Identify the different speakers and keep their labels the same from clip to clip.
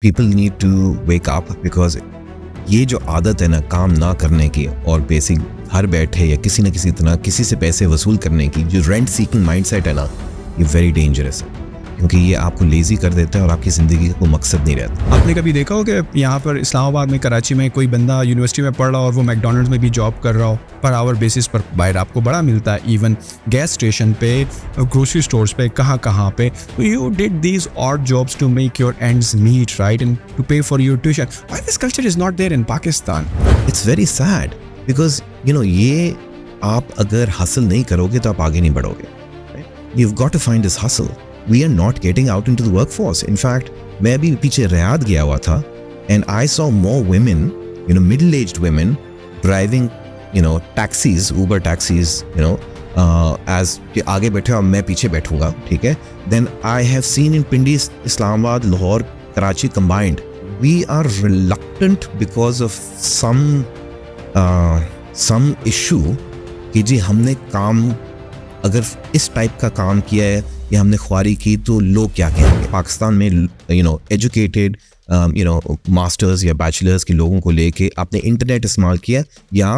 Speaker 1: people need to wake up because ये जो आदत है ना काम ना करने की और बेसिक घर बैठे या किसी न किसी तरह किसी से पैसे वसूल करने की जो रेंट सीकिंग माइंडसेट है ना, ये वेरी डेंजरस है क्योंकि ये आपको लेजी कर देता है और आपकी ज़िंदगी का कोई मकसद नहीं रहता।
Speaker 2: आपने कभी देखा हो कि यहाँ पर इस्लामाबाद में, कराची में कोई बंदा यूनिवर्सिटी में पढ़ रहा हो और वो मैकडॉनल्ड्स में भी जॉब कर रहा हो, पर आवर बेसिस पर बाहर आपको बड़ा मिलता है, इवन गैस स्टेशन पे, ग्रोसरी स्टोर्स पे, कहाँ पे। तो you did these odd jobs to make your ends meet, right, and to pay for your tuition. Why this culture is not there in Pakistan?
Speaker 1: It's very sad because ये आप अगर हासिल नहीं करोगे तो आप आगे नहीं बढ़ोगे। You've got to find this hustle. We are not getting out into the workforce. In fact, मैं अभी पीछे रियाद गया हुआ था and I saw more women, middle-aged women driving, taxis, Uber taxis, as कि आगे बैठे और मैं पीछे बैठूंगा, ठीक है? Then I have seen in Pindi, Islamabad, Lahore, Karachi combined. We are reluctant because of some issue कि जी हमने काम अगर इस टाइप का काम किया है या हमने ख्वारी की तो लोग क्या कहेंगे। पाकिस्तान में एजुकेटेड मास्टर्स या बैचलर्स के लोगों को लेके आपने इंटरनेट इस्तेमाल किया या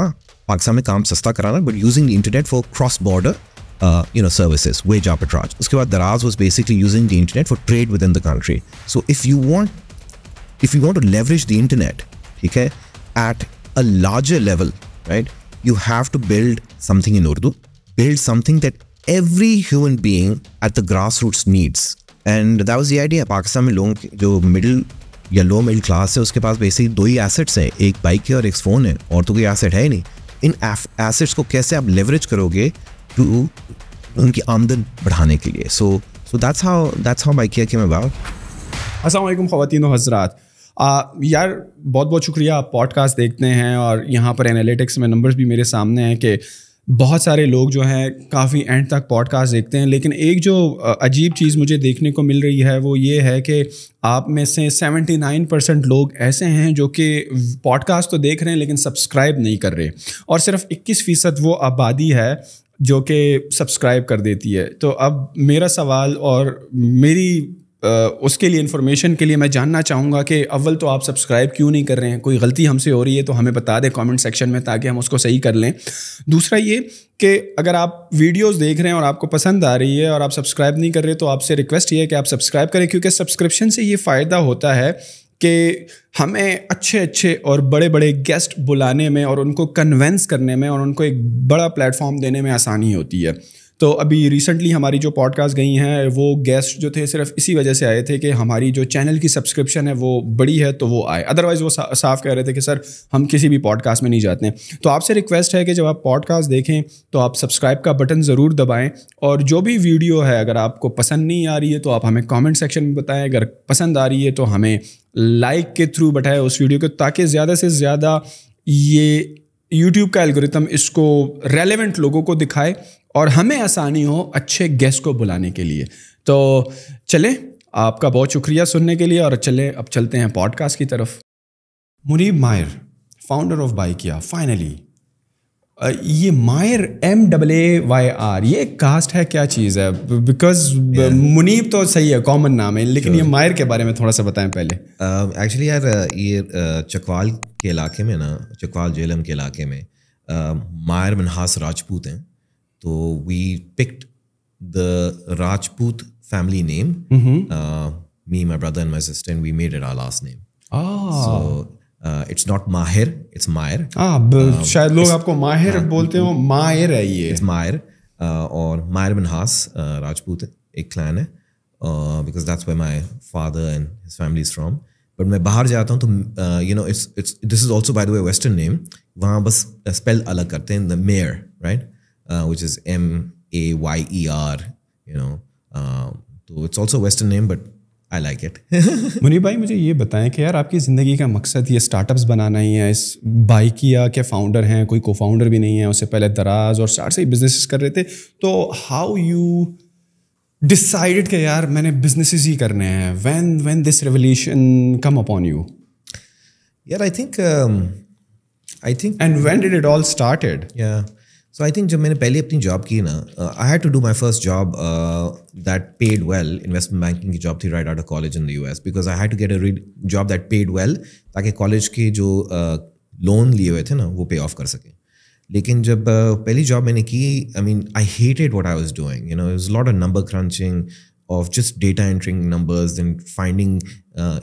Speaker 1: पाकिस्तान में काम सस्ता कराना, but using the internet for cross border services, wage arbitrage. उसके बाद Daraz was basically using the internet for trade within the country. So if you want to leverage the internet, ठीक है, at a larger level, right, you have to build something in Urdu, build something that every human being at the grassroots needs. And that was the idea. Pakistan में लोगों जो middle या low middle class है उसके पास basic दो ही assets हैं, एक bike है और एक फ़ोन है, और तो कोई एसेट है ही नहीं। इन एसेट्स को कैसे आप लेवरेज करोगे टू उनकी आमदन बढ़ाने के लिए। सो that's how Bykea came about.
Speaker 2: अस्सलाम वालेकुम ख़वातीन व हज़रात। यार बहुत बहुत शुक्रिया, आप पॉडकास्ट देखते हैं और यहाँ पर एनालिटिक्स में नंबर्स भी मेरे सामने हैं कि बहुत सारे लोग जो हैं काफ़ी एंड तक पॉडकास्ट देखते हैं। लेकिन एक जो अजीब चीज़ मुझे देखने को मिल रही है वो ये है कि आप में से 79% लोग ऐसे हैं जो कि पॉडकास्ट तो देख रहे हैं लेकिन सब्सक्राइब नहीं कर रहे, और सिर्फ 21% वो आबादी है जो कि सब्सक्राइब कर देती है। तो अब मेरा सवाल और मेरी उसके लिए इन्फॉर्मेशन के लिए मैं जानना चाहूँगा कि अव्वल तो आप सब्सक्राइब क्यों नहीं कर रहे हैं? कोई गलती हमसे हो रही है तो हमें बता दें कमेंट सेक्शन में ताकि हम उसको सही कर लें। दूसरा ये कि अगर आप वीडियोस देख रहे हैं और आपको पसंद आ रही है और आप सब्सक्राइब नहीं कर रहे तो आपसे रिक्वेस्ट ये है कि आप सब्सक्राइब करें, क्योंकि सब्सक्रिप्शन से ये फ़ायदा होता है कि हमें अच्छे और बड़े गेस्ट बुलाने में और उनको कन्वेंस करने में और उनको एक बड़ा प्लेटफॉर्म देने में आसानी होती है। तो अभी रिसेंटली हमारी जो पॉडकास्ट गई हैं वो गेस्ट जो थे सिर्फ इसी वजह से आए थे कि हमारी जो चैनल की सब्सक्रिप्शन है वो बड़ी है तो वो आए, अदरवाइज़ वो साफ कह रहे थे कि सर हम किसी भी पॉडकास्ट में नहीं जाते हैं। तो आपसे रिक्वेस्ट है कि जब आप पॉडकास्ट देखें तो आप सब्सक्राइब का बटन ज़रूर दबाएं, और जो भी वीडियो है अगर आपको पसंद नहीं आ रही है तो आप हमें कॉमेंट सेक्शन में बताएं, अगर पसंद आ रही है तो हमें लाइक के थ्रू बताएं उस वीडियो को, ताकि ज़्यादा से ज़्यादा ये यूट्यूब का एल्गोरिथम इसको रेलेवेंट लोगों को दिखाए और हमें आसानी हो अच्छे गेस्ट को बुलाने के लिए। तो चलें, आपका बहुत शुक्रिया सुनने के लिए, और चलें अब चलते हैं पॉडकास्ट की तरफ। मुनीब मायर, फाउंडर ऑफ Bykea, फाइनली। ये मायर MAAYR, ये कास्ट है, क्या चीज़ है? बिकॉज मुनीब तो सही है, कॉमन नाम है, लेकिन ये मायर के बारे में थोड़ा सा बताएं पहले।
Speaker 1: एक्चुअली यार ये चकवाल के इलाके में ना, चकवाल जेलम के इलाके में मायर मनहास राजपूत हैं, तो we picked the Rajput family name, me, my brother and my sister, and we made it our last name. So it's not Maayr, it's Maayr.
Speaker 2: शायद लोग आपको माहिर बोलते हो, मायर है ये।
Speaker 1: It's Maayr, और Maayr मनहास राजपूत एक क्लैन है, because that's where my father and his family is from. But मैं बाहर जाता हूँ तो this is also by the way western name, वहाँ बस स्पेल अलग करते हैं, the Maayr, right? Which is MAYER, so it's also western name, but I like it.
Speaker 2: Munib भाई, मुझे ये बताएं कि यार आपकी ज़िंदगी का मकसद ये स्टार्टअप्स बनाना ही है। इस Bykea के फाउंडर हैं, कोई को फाउंडर भी नहीं है, उससे पहले दराज और स्टार्ट से ही बिजनेसेस कर रहे थे। तो हाउ यू डिसाइडेड कि यार मैंने बिजनेसेस ही करने हैं? When this revolution come upon you?
Speaker 1: यार I think
Speaker 2: and when did it all started?
Speaker 1: Yeah, So I think जब मैंने पहले अपनी जॉब की ना, I had to do my first job that paid well. Investment banking की job थी right out of college in the US because I had to get a job that paid well ताकि college के जो loan लिए हुए थे ना वो पे ऑफ कर सकें. लेकिन जब पहली जॉब मैंने की, I mean I hated what I was doing. You know, it was a lot of number crunching, of just data entering numbers and finding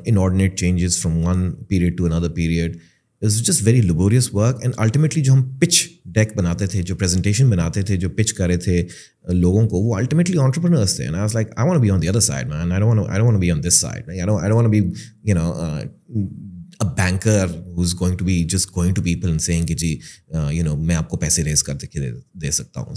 Speaker 1: inordinate changes from one period to another period. It was just very laborious work. And ultimately जो हम pitch deck बनाते थे, जो presentation बनाते थे, जो pitch कर रहे थे लोगों को, वो ultimately entrepreneurs थे. And I was like, I want to be on the other side, man. I don't want to be on this side. Right? I don't want to be, you know, a banker who's going to be just going to people and saying कि जी, you know, मैं आपको पैसे raise कर दे सकता हूँ.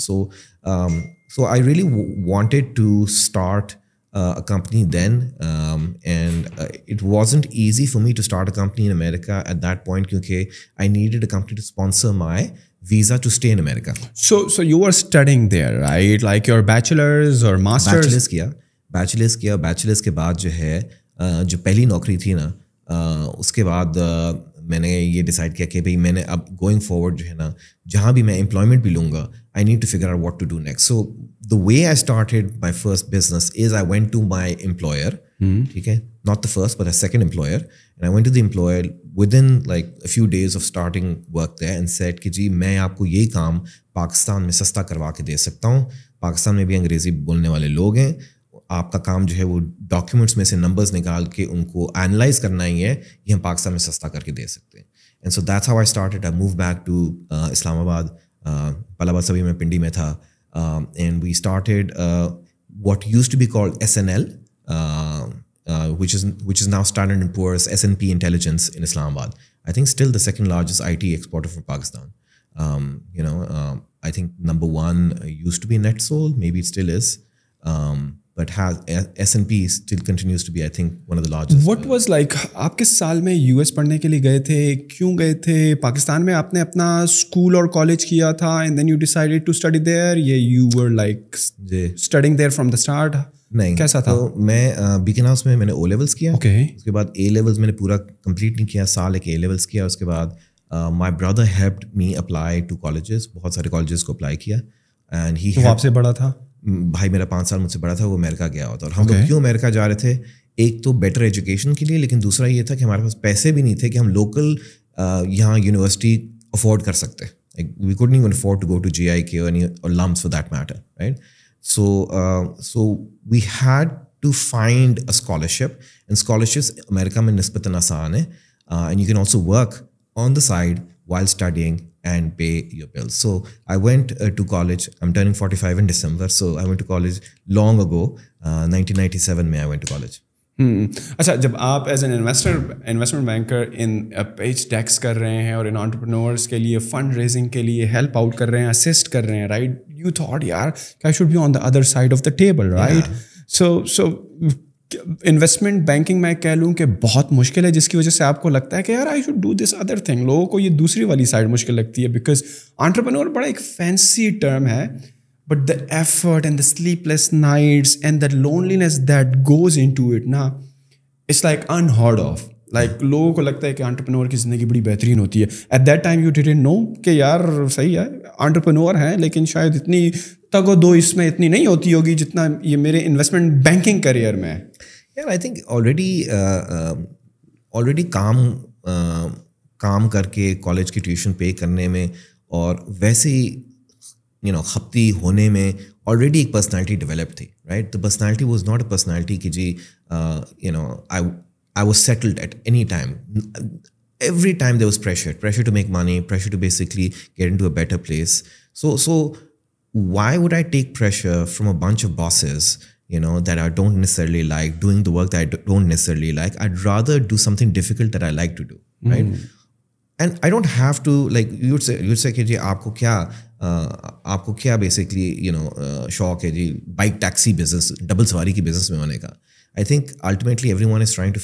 Speaker 1: So I really wanted to start a company then, and it wasn't easy for me to start a company in America at that point because I needed a company to sponsor my visa to stay in America.
Speaker 2: So you were studying there, right? Like your bachelor's or master's?
Speaker 1: Bachelor's के बाद जो है जो पहली नौकरी थी ना, उसके बाद मैंने ये डिसाइड किया कि भाई मैंने अब गोइंग फॉरवर्ड जो है ना, जहाँ भी मैं एम्प्लॉयमेंट भी लूँगा, I need to figure out what to do next. So the way I started my first business is I went to my employer, ठीक है, not the first but a second employer, and I went to the employer within like a few days of starting work there and said कि जी मैं आपको यही काम पाकिस्तान में सस्ता करवा के दे सकता हूँ. पाकिस्तान में भी अंग्रेज़ी बोलने वाले लोग हैं, आपका काम जो है वो डॉक्यूमेंट्स में से नंबर्स निकाल के उनको एनालाइज करना ही है, ये हम पाकिस्तान में सस्ता करके दे सकते हैं. And so that's how I started. I move back to Islamabad. पहला सभी मैं पिंडी में था, and we started what used to be called SNL, which is now Standard & Poor's S&P Intelligence in Islamabad. I think still the second largest IT exporter for Pakistan. You know, I think number one used to be NetSol, maybe it still is. But S&P still continues to be, I think, one of the largest.
Speaker 2: What was like, आप किस साल में US पढ़ने के लिए गए थे, क्यों गए थे? पाकिस्तान में आपने अपना स्कूल और कॉलेज किया था and then you decided to study there, या you were like studying there from the start?
Speaker 1: नहीं,
Speaker 2: कैसा था?
Speaker 1: तो मैं बीकन हाउस में मैंने O levels किया.
Speaker 2: Okay.
Speaker 1: उसके बाद A levels मैंने पूरा कंप्लीट नहीं किया, साल एक A levels किया. उसके बाद my brother helped me apply to colleges, बहुत सारे colleges को अप्लाई किया. And he
Speaker 2: तो आपसे बड़ा था?
Speaker 1: भाई मेरा 5 साल मुझसे बड़ा था, वो अमेरिका गया होता. और हम लोग क्यों अमेरिका जा रहे थे, एक तो बेटर एजुकेशन के लिए, लेकिन दूसरा ये था कि हमारे पास पैसे भी नहीं थे कि हम लोकल यहाँ यूनिवर्सिटी अफोर्ड कर सकते. We couldn't even afford to go to GIK or LUMS for that matter, right? So we had to find a scholarship, and scholarships America में निस्बतन आसान है, and you can also work on the side while studying and pay your bills. So I went to college. I'm turning 45 in December, so I went to college long ago. 1997 में I went to college.
Speaker 2: अच्छा, जब आप as an investment banker in page decks कर रहे हैं और इन entrepreneurs के लिए फंड रेजिंग के लिए हेल्प आउट कर रहे हैं, असिस्ट कर रहे हैं, राइट, यू थॉट यार I should be on the other side of the table, right? So investment banking मैं कह लूँ कि बहुत मुश्किल है, जिसकी वजह से आपको लगता है कि यार I should do this other thing. लोगों को ये दूसरी वाली साइड मुश्किल लगती है, बिकॉज एंटरप्रेन्योर बड़ा एक फैंसी टर्म है, but the effort and the sleepless nights and the loneliness that goes into it ना, it's like unheard of. Like लोगों को लगता है कि एंटरप्रेन्योर की ज़िंदगी बड़ी बेहतरीन होती है. At that time you didn't know कि यार सही है एंटरप्रेन्योर हैं, लेकिन शायद इतनी तगो इसमें इतनी नहीं होती होगी जितना ये मेरे इन्वेस्टमेंट बैंकिंग करियर में है.
Speaker 1: Yeah, I think already काम करके कॉलेज की ट्यूशन पे करने में और वैसे ही खपती होने में ऑलरेडी एक पर्सनैलिटी डेवलप थी, right? The personality was not a personality कि जी I was settled at any time. Every time there was pressure to make money, pressure to basically get into a better place. So why would I take pressure from a bunch of bosses, that I don't necessarily like, doing the work that I don't necessarily like? I'd rather do something difficult that I like to do, right? And I don't have to, like, you'd say कि जी आपको क्या basically शौक है जी bike taxi business, double सवारी की business में होने का. I think ultimately everyone is trying to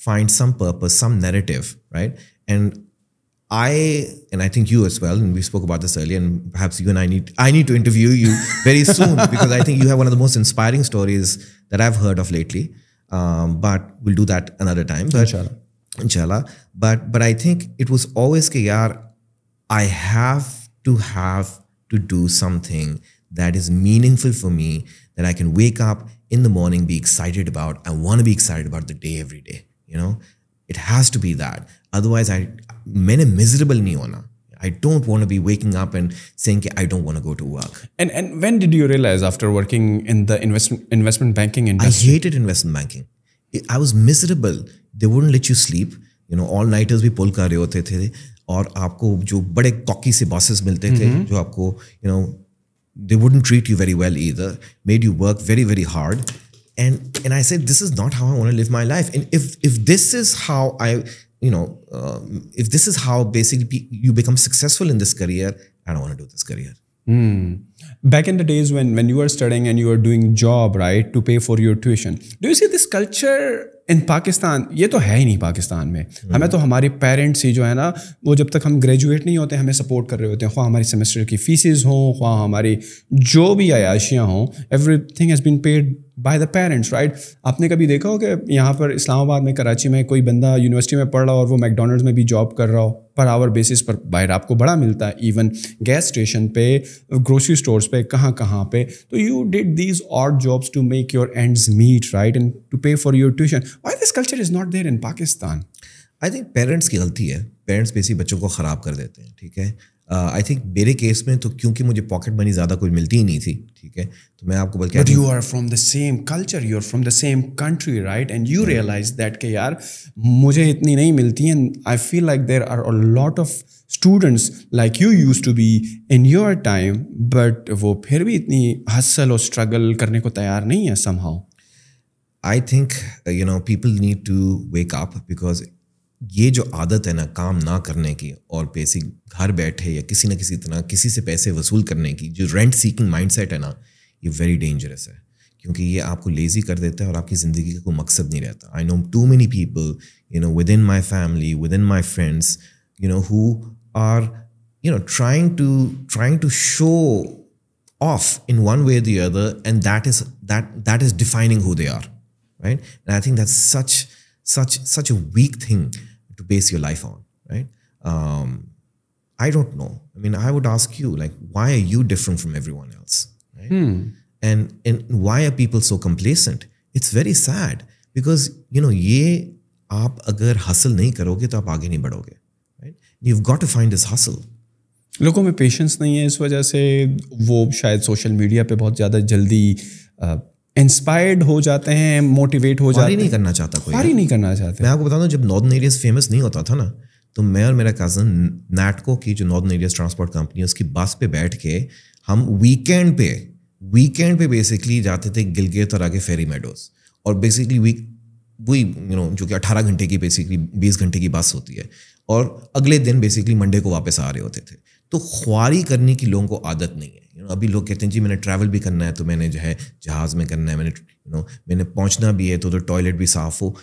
Speaker 1: find some purpose, some narrative, right? And I think you as well, and we spoke about this earlier, and perhaps you and I need to interview you very soon because I think you have one of the most inspiring stories that I've heard of lately. But we'll do that another time. But, inshallah. But I think it was always कि यार I have to have to do something that is meaningful for me, that I can wake up in the morning, be excited about. I want to be excited about the day every day. It has to be that. Otherwise, मैंने miserable नहीं होना. I don't want to be waking up and saying I don't want to go to work.
Speaker 2: And when did you realize after working in the investment banking industry?
Speaker 1: I hated investment banking. I was miserable. They wouldn't let you sleep. All-nighters भी pull कर रहे होते थे, और आपको जो बड़े cocky से bosses मिलते थे, जो आपको they wouldn't treat you very well either, made you work very, very hard. And I said, this is not how I want to live my life. And if this is how if this is how basically you become successful in this career, I don't want to do this career.
Speaker 2: Back in the days when you were studying and you were doing job, right, to pay for your tuition, do you see this culture in Pakistan? ये तो है ही नहीं पाकिस्तान में. हमें तो हमारे parents ही जो है ना, वो जब तक हम ग्रेजुएट नहीं होते हमें सपोर्ट कर रहे होते हैं, ख्वाह हमारी सेमेस्टर की फीसेस हों, ख्वाह हमारी जो भी अयाशियाँ हों, everything has been paid by the parents, right. आपने कभी देखा हो कि यहाँ पर इस्लामाबाद में, कराची में कोई बंदा यूनिवर्सिटी में पढ़ रहा हो और वो मैकडोनल्ड्स में भी जॉब कर रहा हो, पर आवर बेसिस पर बाहर आपको बड़ा मिलता है, इवन गैस स्टेशन पे, ग्रोसरी स्टोर्स पे, कहाँ पे. तो you did these odd jobs to make your ends meet, right, and to pay for your tuition. Why this culture is not there in Pakistan?
Speaker 1: I think parents की गलती है. Parents basically बच्चों को ख़राब कर देते हैं. ठीक है. आई थिंक मेरे केस में तो क्योंकि मुझे पॉकेट मनी ज़्यादा कुछ मिलती ही नहीं थी, ठीक है, तो मैं आपको बल्कि.
Speaker 2: But you are from the same culture, you are from the same country, right, and you realise that कि यार मुझे इतनी नहीं मिलती, and I feel like there are a lot of students like you used to be in your time, but वो फिर भी इतनी हसल और स्ट्रगल करने को तैयार नहीं है somehow.
Speaker 1: I think people need to wake up, because ये जो आदत है ना काम ना करने की, और बेसिक घर बैठे या किसी न किसी तरह किसी से पैसे वसूल करने की, जो रेंट सीकिंग माइंडसेट है ना, ये वेरी डेंजरस है, क्योंकि ये आपको लेजी कर देता है और आपकी ज़िंदगी का कोई मकसद नहीं रहता. I know too many people within my family, within my friends, who are trying to show off in one way or the other, and that is defining who they are, right? And I think that's such a weak thing to base your life on, right? I don't know. I mean, I would ask you, like, why are you different from everyone else, right? And why are people so complacent? It's very sad, because ये आप अगर hustle नहीं करोगे तो आप आगे नहीं बढ़ोगे, right? You've got to find this hustle.
Speaker 2: लोगों में पेशेंस नहीं है, इस वजह से वो शायद सोशल मीडिया पे बहुत ज़्यादा जल्दी इंस्पायर्ड हो जाते हैं, मोटिवेट हो जाते हैं.
Speaker 1: नहीं करना चाहता कोई,
Speaker 2: ख्वारी नहीं करना चाहते.
Speaker 1: मैं आपको बताता हूँ, जब नॉर्दर्न एरियाज फेमस नहीं होता था ना, तो मैं और मेरा कज़न नैटको की जो नॉर्दर्न एरियाज ट्रांसपोर्ट कंपनी है, उसकी बस पे बैठ के हम वीकेंड पे बेसिकली जाते थे गिलगित और आगे फेरी मेडोज, और बेसिकली वही जो कि 18 घंटे की बेसिकली 20 घंटे की बस होती है, और अगले दिन बेसिकली मंडे को वापस आ रहे होते थे. तो ख्वारी करने की लोगों को आदत नहीं है. अभी लोग कहते हैं जी मैंने ट्रैवल भी करना है तो मैंने जो है जहाज़ में करना है, मैंने पहुंचना भी है तो टॉयलेट भी साफ़ हो.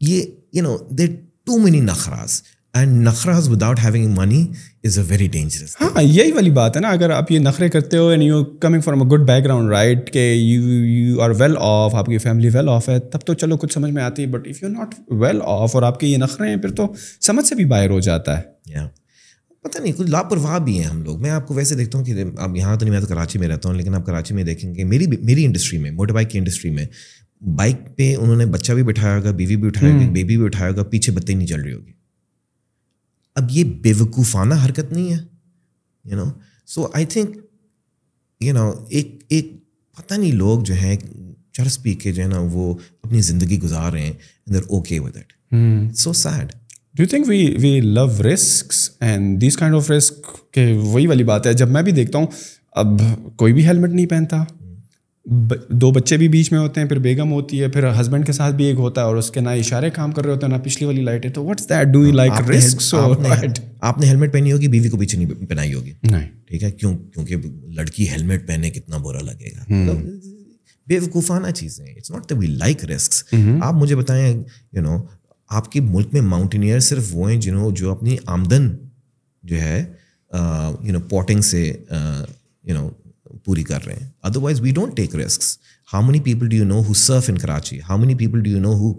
Speaker 1: ये देयर टू मेनी नखराज, एंड नखराज without having money is a very dangerous.
Speaker 2: हाँ, यही वाली बात है ना. अगर आप ये नखरे करते हो and you coming from a good background, right, के यू आर वेल ऑफ, आपकी फैमिली वेल ऑफ है, तब तो चलो कुछ समझ में आती है. But if you are not well off और आपके ये नखरे हैं, फिर तो समझ से भी बाहर हो जाता है.
Speaker 1: पता नहीं, कुछ लापरवाह भी हैं हम लोग. मैं आपको वैसे देखता हूँ कि अब यहाँ तो नहीं, मैं तो कराची में रहता हूँ, लेकिन आप कराची में देखेंगे मेरी इंडस्ट्री में, मोटरबाइक की इंडस्ट्री में, बाइक पे उन्होंने बच्चा भी बिठाया होगा, बीवी भी उठाया होगी, बेबी भी उठाया होगा, पीछे बत्ती नहीं चल रही होगी. अब ये बेवकूफ़ाना हरकत नहीं है, सो आई थिंक एक पता नहीं लोग जो हैं चरस पी के जो है ना वो अपनी ज़िंदगी गुजार रहे हैं, and they are okay with it. So sad.
Speaker 2: Do you think we love risks and these kind of risk? के वही वाली बात है, जब मैं भी देखता हूँ अब कोई भी हेलमेट नहीं पहनता, दो बच्चे भी बीच में होते हैं, फिर बेगम होती है, फिर हस्बैंड के साथ भी एक होता है, और उसके ना इशारे काम कर रहे होते हैं ना पिछली वाली लाइट है. तो what's that? Do you like risks?
Speaker 1: आपने हेलमेट पहनी होगी, बीवी को पीछे नहीं पहनाई होगी.
Speaker 2: नहीं,
Speaker 1: ठीक है, क्योंकि लड़की हेलमेट पहने कितना बुरा लगेगा. बेवकूफ़ाना चीज़ें. It's not that we like risks. आप मुझे बताएं, आपके मुल्क में माउंटेनियर सिर्फ वो हैं जो अपनी आमदन जो है पॉटिंग से पूरी कर रहे हैं. Otherwise we don't take risks. How many people do you know who surf in Karachi? How many people do you know who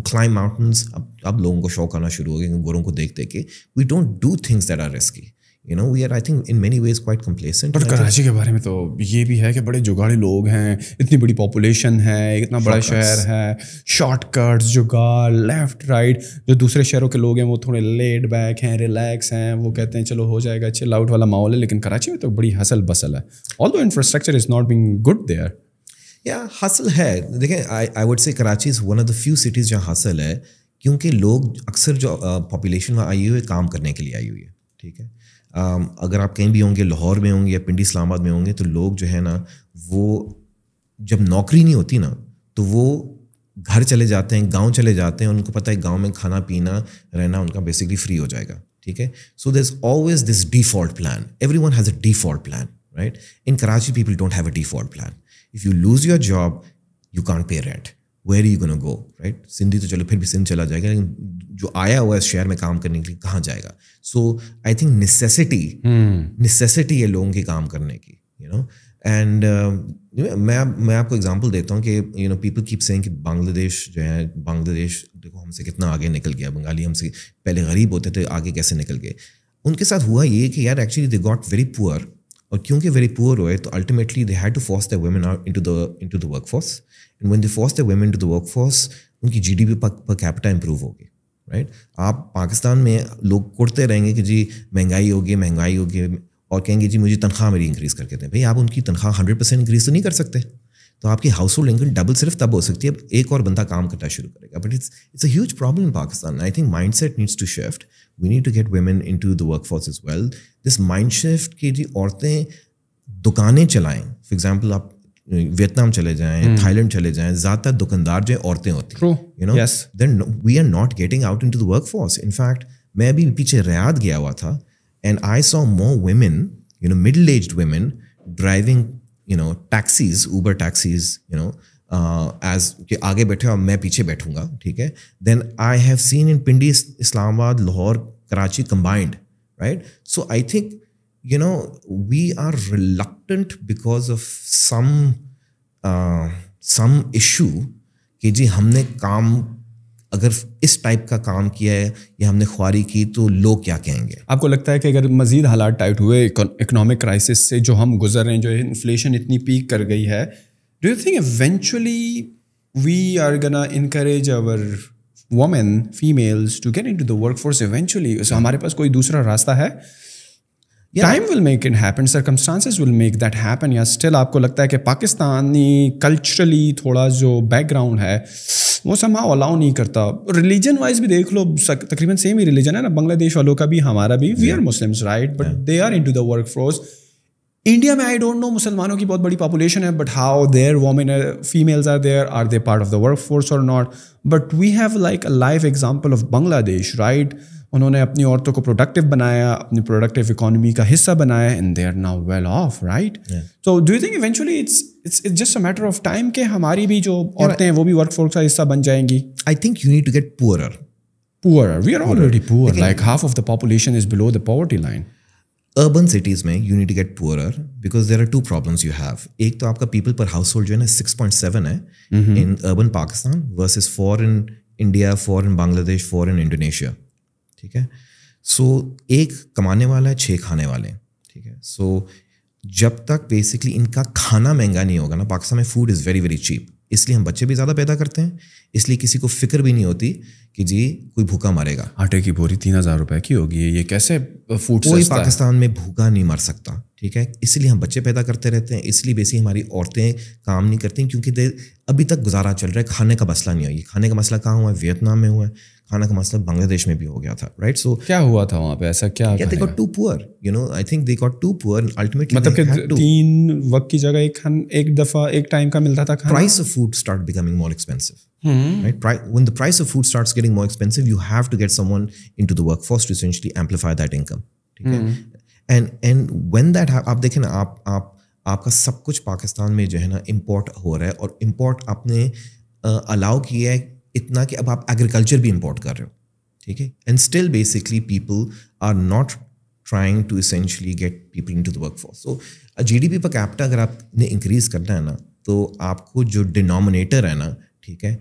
Speaker 1: climb mountains? अब लोगों को शौक आना शुरू हो गया गोरों को देख के. We don't do things that are risky. You know, we are, I think, in many ways quite complacent.
Speaker 2: But Karachi के बारे में तो ये भी है कि बड़े जुगाड़े लोग हैं, इतनी बड़ी पॉपुलेशन है, इतना बड़ा शहर है, शॉर्टकट्स, जुगाड़, लेफ्ट राइट. जो दूसरे शहरों के लोग हैं वो थोड़े लेड बैक हैं, रिलैक्स हैं, वो कहते हैं चलो हो जाएगा, चिल आउट वाला माहौल है. लेकिन कराची में तो बड़ी हसल बसल है. Although infrastructure is not being good there.
Speaker 1: या हसल है. देखें, I would say Karachi is one of the few cities जहाँ हसल है, क्योंकि लोग अक्सर जो पॉपुलेशन वहाँ आई हुई है काम करने के लिए आई हुई है. ठीक है. अगर आप कहीं भी होंगे, लाहौर में होंगे या पिंडी इस्लामाबाद में होंगे, तो लोग जो है ना वो जब नौकरी नहीं होती ना तो वो घर चले जाते हैं, गांव चले जाते हैं. उनको पता है गांव में खाना पीना रहना उनका बेसिकली फ्री हो जाएगा. ठीक है. So there is always this default plan. Everyone has a default plan, right? In Karachi people don't have a default plan. If you lose your job you can't pay rent. Where are you gonna go, right? Sindhi तो चलो फिर भी सिंध चला जाएगा, लेकिन जो आया हुआ है शहर में काम करने के लिए कहाँ जाएगा? सो आई थिंक नेसेसिटी है लोगों के काम करने की, यू नो. एंड मैं आपको एग्जांपल देता हूँ कि you know people keep saying कि बांग्लादेश जो है, बांग्लादेश देखो हमसे कितना आगे निकल गया. बंगाली हमसे पहले गरीब होते थे, आगे कैसे निकल गए. उनके साथ हुआ ये कि यार actually they got very poor, और क्योंकि वेरी पुअर हुए तो ultimately they had to force the women out into the workforce. And when they force the women into the workforce, उनकी जीडीपी पर कैपिटा इंप्रूव होगी, right? आप पाकिस्तान में लोग कुड़ते रहेंगे कि जी महंगाई होगी, और कहेंगे जी मुझे तनख्वाह मेरी इंक्रीज़ करके दें. भाई आप उनकी तनख्वाह 100% इंक्रीज़ तो नहीं कर सकते. तो आपकी हाउस होल्ड इनकम डबल सिर्फ तब हो सकती है एक और बंदा काम करना शुरू करेगा. But it's a huge problem in Pakistan. I think mindset needs to shift. We need to get women into the workforce as well. This mind shift कि जी औरतें दुकानें चलाएं. फॉर एग्जाम्पल आप वियतनाम चले जाएं, थाईलैंड चले जाएं, ज़्यादातर दुकानदार जो औरतें होती हैं, you know. Then we are not getting out into the workforce. In fact मैं अभी पीछे रियाद गया हुआ था, and I saw more women, you know, middle-aged women driving, you know, taxis, Uber taxis, you know, as कि आगे बैठे और मैं पीछे बैठूंगा. ठीक है. Then I have seen in Pindi, Islamabad, Lahore, Karachi combined, right? So I think, you know, we are reluctant because of some issue कि जी हमने काम अगर इस टाइप का काम किया है या हमने ख्वारी की तो लोग क्या कहेंगे.
Speaker 2: आपको लगता है कि अगर मज़ीद हालात टाइट हुए इकोनॉमिक क्राइसिस से जो हम गुजर रहे हैं, जो इन्फ्लेशन इतनी पीक कर गई है, do you think eventually we are gonna encourage our women, females to get into the workforce eventually? So हमारे पास कोई दूसरा रास्ता है? Time will make it happen, circumstances will make that happen. या स्टिल आपको लगता है कि पाकिस्तानी कल्चरली थोड़ा जो बैकग्राउंड है वो somehow अलाउ नहीं करता? रिलीजन वाइज भी देख लो, तकरीबन सेम ही रिलीजन है ना, बांग्लादेश वालों का भी हमारा भी. We are Muslims, right? But they are into the workforce. India में आई डोंट नो, मुसलमानों की बहुत बड़ी पॉपुलेशन है, but how there women females are they part of the workforce और not? But we have like a live example of Bangladesh, right? उन्होंने अपनी औरतों को प्रोडक्टिव बनाया, अपनी प्रोडक्टिव इकोनॉमी का हिस्सा बनाया, and they are now well off, right? So do you think eventually it's just a matter of time कि हमारी भी जो औरतें हैं वो भी वर्कफोर्स का हिस्सा बन जाएंगी?
Speaker 1: I think you need to get poorer.
Speaker 2: We are already poor. Like half of the population is below the poverty line.
Speaker 1: Urban cities में you need to get poorer because there are two problems you have. एक तो आपका people पर house hold जो है ना 6.7 है in urban Pakistan versus 4 in India, 4 in Bangladesh, 4 in Indonesia. ठीक है. सो एक कमाने वाला है, 6 खाने वाले. ठीक है. सो जब तक बेसिकली इनका खाना महंगा नहीं होगा ना, पाकिस्तान में food is very very cheap, इसलिए हम बच्चे भी ज़्यादा पैदा करते हैं, इसलिए किसी को फिक्र भी नहीं होती कि जी कोई भूखा मरेगा.
Speaker 2: आटे की बोरी 3000 रुपए की होगी, ये कैसे फूड
Speaker 1: कोई पाकिस्तान में भूखा नहीं मर सकता. ठीक है. इसलिए हम बच्चे पैदा करते रहते हैं, इसलिए बेसिकली हमारी औरतें काम नहीं करती क्योंकि अभी तक गुजारा चल रहा है. खाने का मसला नहीं हुआ. ये खाने का मसला कहाँ हुआ है? वियतनाम में हुआ है. खाना का मसला बांग्लादेश में भी हो गया था, राइट? सो
Speaker 2: क्या हुआ था वहाँ पे? ऐसा क्या?
Speaker 1: They got too poor, you know. I think they got too poor ultimately.
Speaker 2: मतलब कि 3 वक्त की जगह एक दफा एक टाइम का मिलता था खाना.
Speaker 1: Price of food start becoming more expensive, right? When the price of food starts getting more expensive, you have to get someone into the workforce to essentially amplify that income. ठीक है. And when that आप देखें ना, आपका सब कुछ पाकिस्तान में जो है ना इम्पोर्ट हो रहा है, और इम्पोर्ट आपने अलाउ किया है इतना कि अब आप एग्रीकल्चर भी इम्पोर्ट कर रहे हो. ठीक है. And still basically people are not trying to essentially get people into the workforce. So GDP per capita अगर आपने इंक्रीज करना है ना, तो आपको जो डिनोमिनेटर है ना, ठीक है,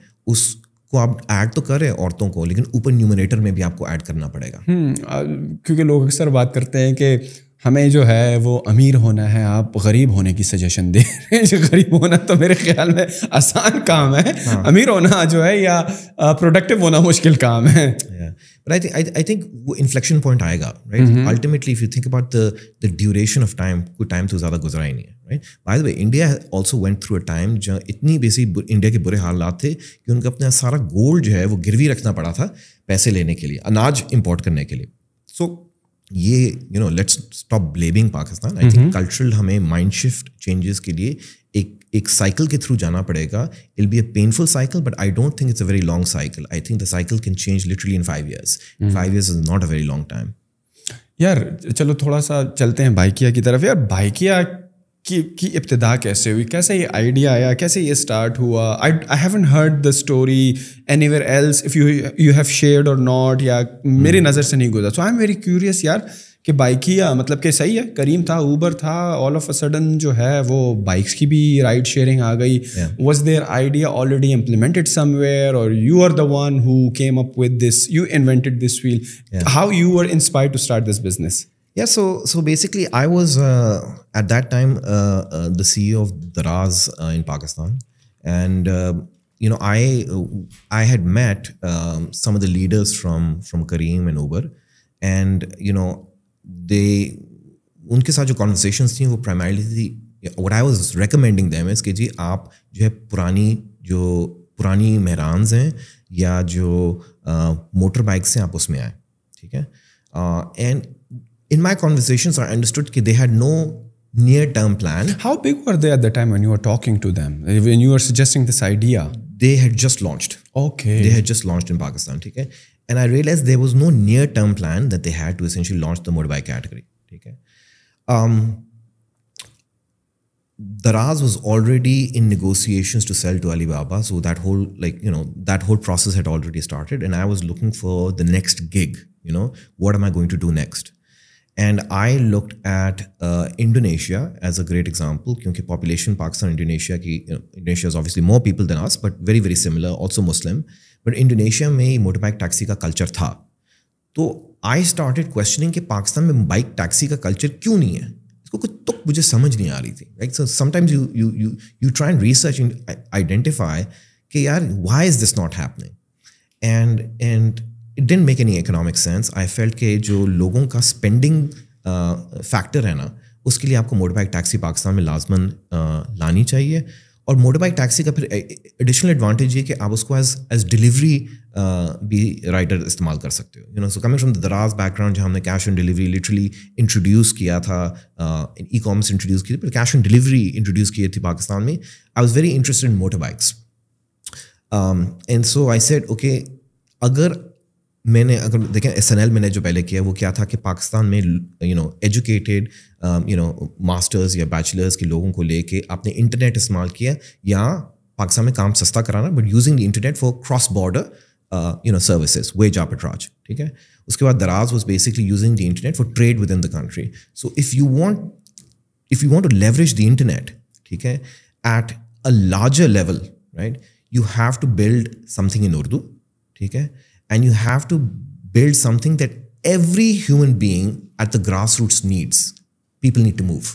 Speaker 1: को आप ऐड तो कर रहे हैं औरतों को, लेकिन ऊपर न्यूमरेटर में भी आपको ऐड करना पड़ेगा।
Speaker 2: क्योंकि लोग अक्सर बात करते हैं कि हमें जो है वो अमीर होना है, आप गरीब होने की सजेशन दे रहे हैं। जो गरीब होना तो मेरे ख्याल में आसान काम है, हाँ। अमीर होना जो है या प्रोडक्टिव होना मुश्किल काम है।
Speaker 1: But I think वो इन्फ्लेक्शन पॉइंट आएगा, right? Ultimately, if you think about the duration of time, कोई टाइम तो ज़्यादा गुजरा ही नहीं है, right? By the way, India also went through a time जहाँ इतनी बेसिक इंडिया के बुरे हालात थे कि उनका अपना सारा गोल्ड जो है वो गिरवी रखना पड़ा था पैसे लेने के लिए, अनाज इंपोर्ट करने के लिए। So ये let's stop blaming Pakistan. I think cultural हमें माइंड शिफ्ट चेंजेस के लिए एक साइकिल के थ्रू जाना पड़ेगा। It be a painful cycle, but I don't think it's a very long cycle. I think the cycle can change literally in 5 years. 5 years is not a very long time.
Speaker 2: यार चलो थोड़ा सा चलते हैं बाइकिया की तरफ। यार बाइकिया की इब्तिदा कैसे हुई, कैसे ये आइडिया आया, कैसे ये स्टार्ट हुआ? I haven't heard the story anywhere else, if you have shared और नॉट, या मेरी नज़र से नहीं गुजरा। सो आई एम वेरी क्यूरियस यार कि बाइकिया मतलब कि सही है, करीम था, ऊबर था, ऑल ऑफ अ सडन जो है वो बाइक्स की भी राइड शेयरिंग आ गई। Was there idea already implemented somewhere, और you are the one who came up with this, you invented this wheel? How you were inspired to start this business?
Speaker 1: Yeah, so basically, I was at that time the CEO of Daraz in Pakistan, and I had met some of the leaders from Kareem and Uber, and उनके साथ जो conversations थी वो primarily थी, what I was recommending them is कि जी आप जो है पुरानी मेहरान्स हैं या जो मोटर बाइक्स हैं आप उसमें आए, ठीक है? And in my conversations, I understood that they had no near-term plan.
Speaker 2: How big were they at the time when you were talking to them, when you were suggesting this idea?
Speaker 1: They had just launched.
Speaker 2: Okay.
Speaker 1: They had just launched in Pakistan, okay? And I realized there was no near-term plan that they had to essentially launch the motorbike category, okay? Daraz was already in negotiations to sell to Alibaba, so that whole that whole process had already started, and I was looking for the next gig. What am I going to do next? And I looked at Indonesia as a great example, क्योंकि population Pakistan, Indonesia की Indonesia is obviously more people than us, but very very similar, also Muslim. But Indonesia में motorbike taxi का culture था, तो I started questioning कि पाकिस्तान में bike taxi का culture क्यों नहीं है? इसको कुछ तो मुझे समझ नहीं आ रही थी, right? So sometimes you try and research and identify कि यार why is this not happening? And it didn't make any economic sense. I felt कि जो लोगों का spending factor है ना, उसके लिए आपको मोटरबाइक टैक्सी पाकिस्तान में लाजमन लानी चाहिए। और मोटरबाइक टैक्सी का फिर एडिशनल एडवांटेज ये कि आप उसको एज डिलीवरी भी राइडर इस्तेमाल कर सकते हो। सो कमिंग फ्रॉम द दराज बैकग्राउंड जहाँ हमने cash on delivery literally introduce किया था, ई कॉमर्स इंट्रोड्यूस की थी, पर कैश ऑन डिलीवरी इंट्रोड्यूस की थी पाकिस्तान में। I was very interested in motorbikes, and so I said okay, अगर देखें SNL मैंने जो पहले किया वो क्या था कि पाकिस्तान में एजुकेटेड मास्टर्स या बैचलर्स के लोगों को लेके आपने इंटरनेट इस्तेमाल किया, या पाकिस्तान में काम सस्ता कराना but using the internet for cross border services, wage arbitrage, ठीक है? उसके बाद Daraz was basically using the internet for trade within the country. So if you want to leverage the internet, ठीक है, at a larger level, right, you have to build something in Urdu, ठीक है? And you have to build something that every human being at the grassroots needs. People need to move.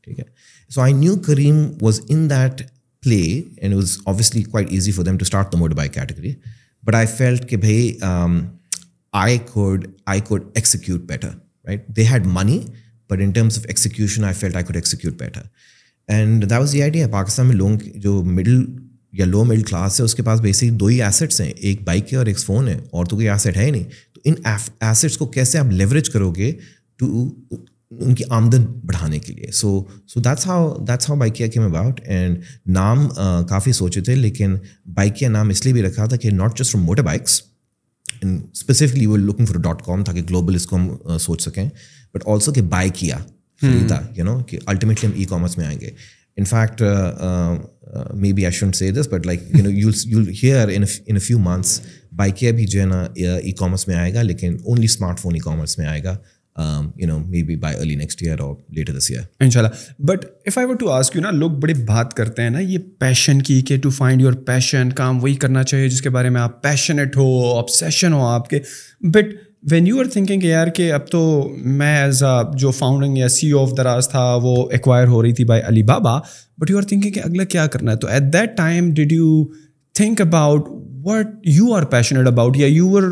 Speaker 1: Okay? So I knew Kareem was in that play, and it was obviously quite easy for them to start the motorbike category. But I felt that I could execute better. Right? They had money, but in terms of execution, I felt I could execute better. And that was the idea. Pakistan में लोग जो middle या low middle class है, उसके पास basic 2 ही assets हैं, एक bike है और एक फ़ोन है, और तो कोई एसेट है ही नहीं। तो इन एसेट्स को कैसे आप लेवरेज करोगे टू उनकी आमदन बढ़ाने के लिए? सो that's how Bykea came about. And नाम काफ़ी सोचे थे, लेकिन बाइकिया नाम इसलिए भी रखा था कि not just from motor bikes, and specifically वो लुकिंग फॉर .com ताकि ग्लोबल इसको हम सोच सकें, बट ऑल्सो कि बाइकिया खरीदा, कि अल्टीमेटली हम ई कॉमर्स में आएंगे। In fact, maybe I shouldn't say this, but you'll hear in a few months, Bykea भी जो है ना e-commerce में आएगा, लेकिन only smartphone e-commerce में आएगा, maybe by early next year or later this year.
Speaker 2: इंशाल्लाह. But if I were to ask you ना, लोग बड़ी बात करते हैं ना ये पैशन की, कि टू फाइंड योर पैशन, काम वही करना चाहिए जिसके बारे में आप पैशनेट हो, ऑब्सेशन हो आपके. But when you are thinking यार कि अब तो मैं एज अ जो फाउंडिंग या CEO ऑफ दराज था वो एक्वायर हो रही थी by Alibaba, but you are thinking कि अगला क्या करना है, तो at that time did you think about what you are passionate about? Yeah, you were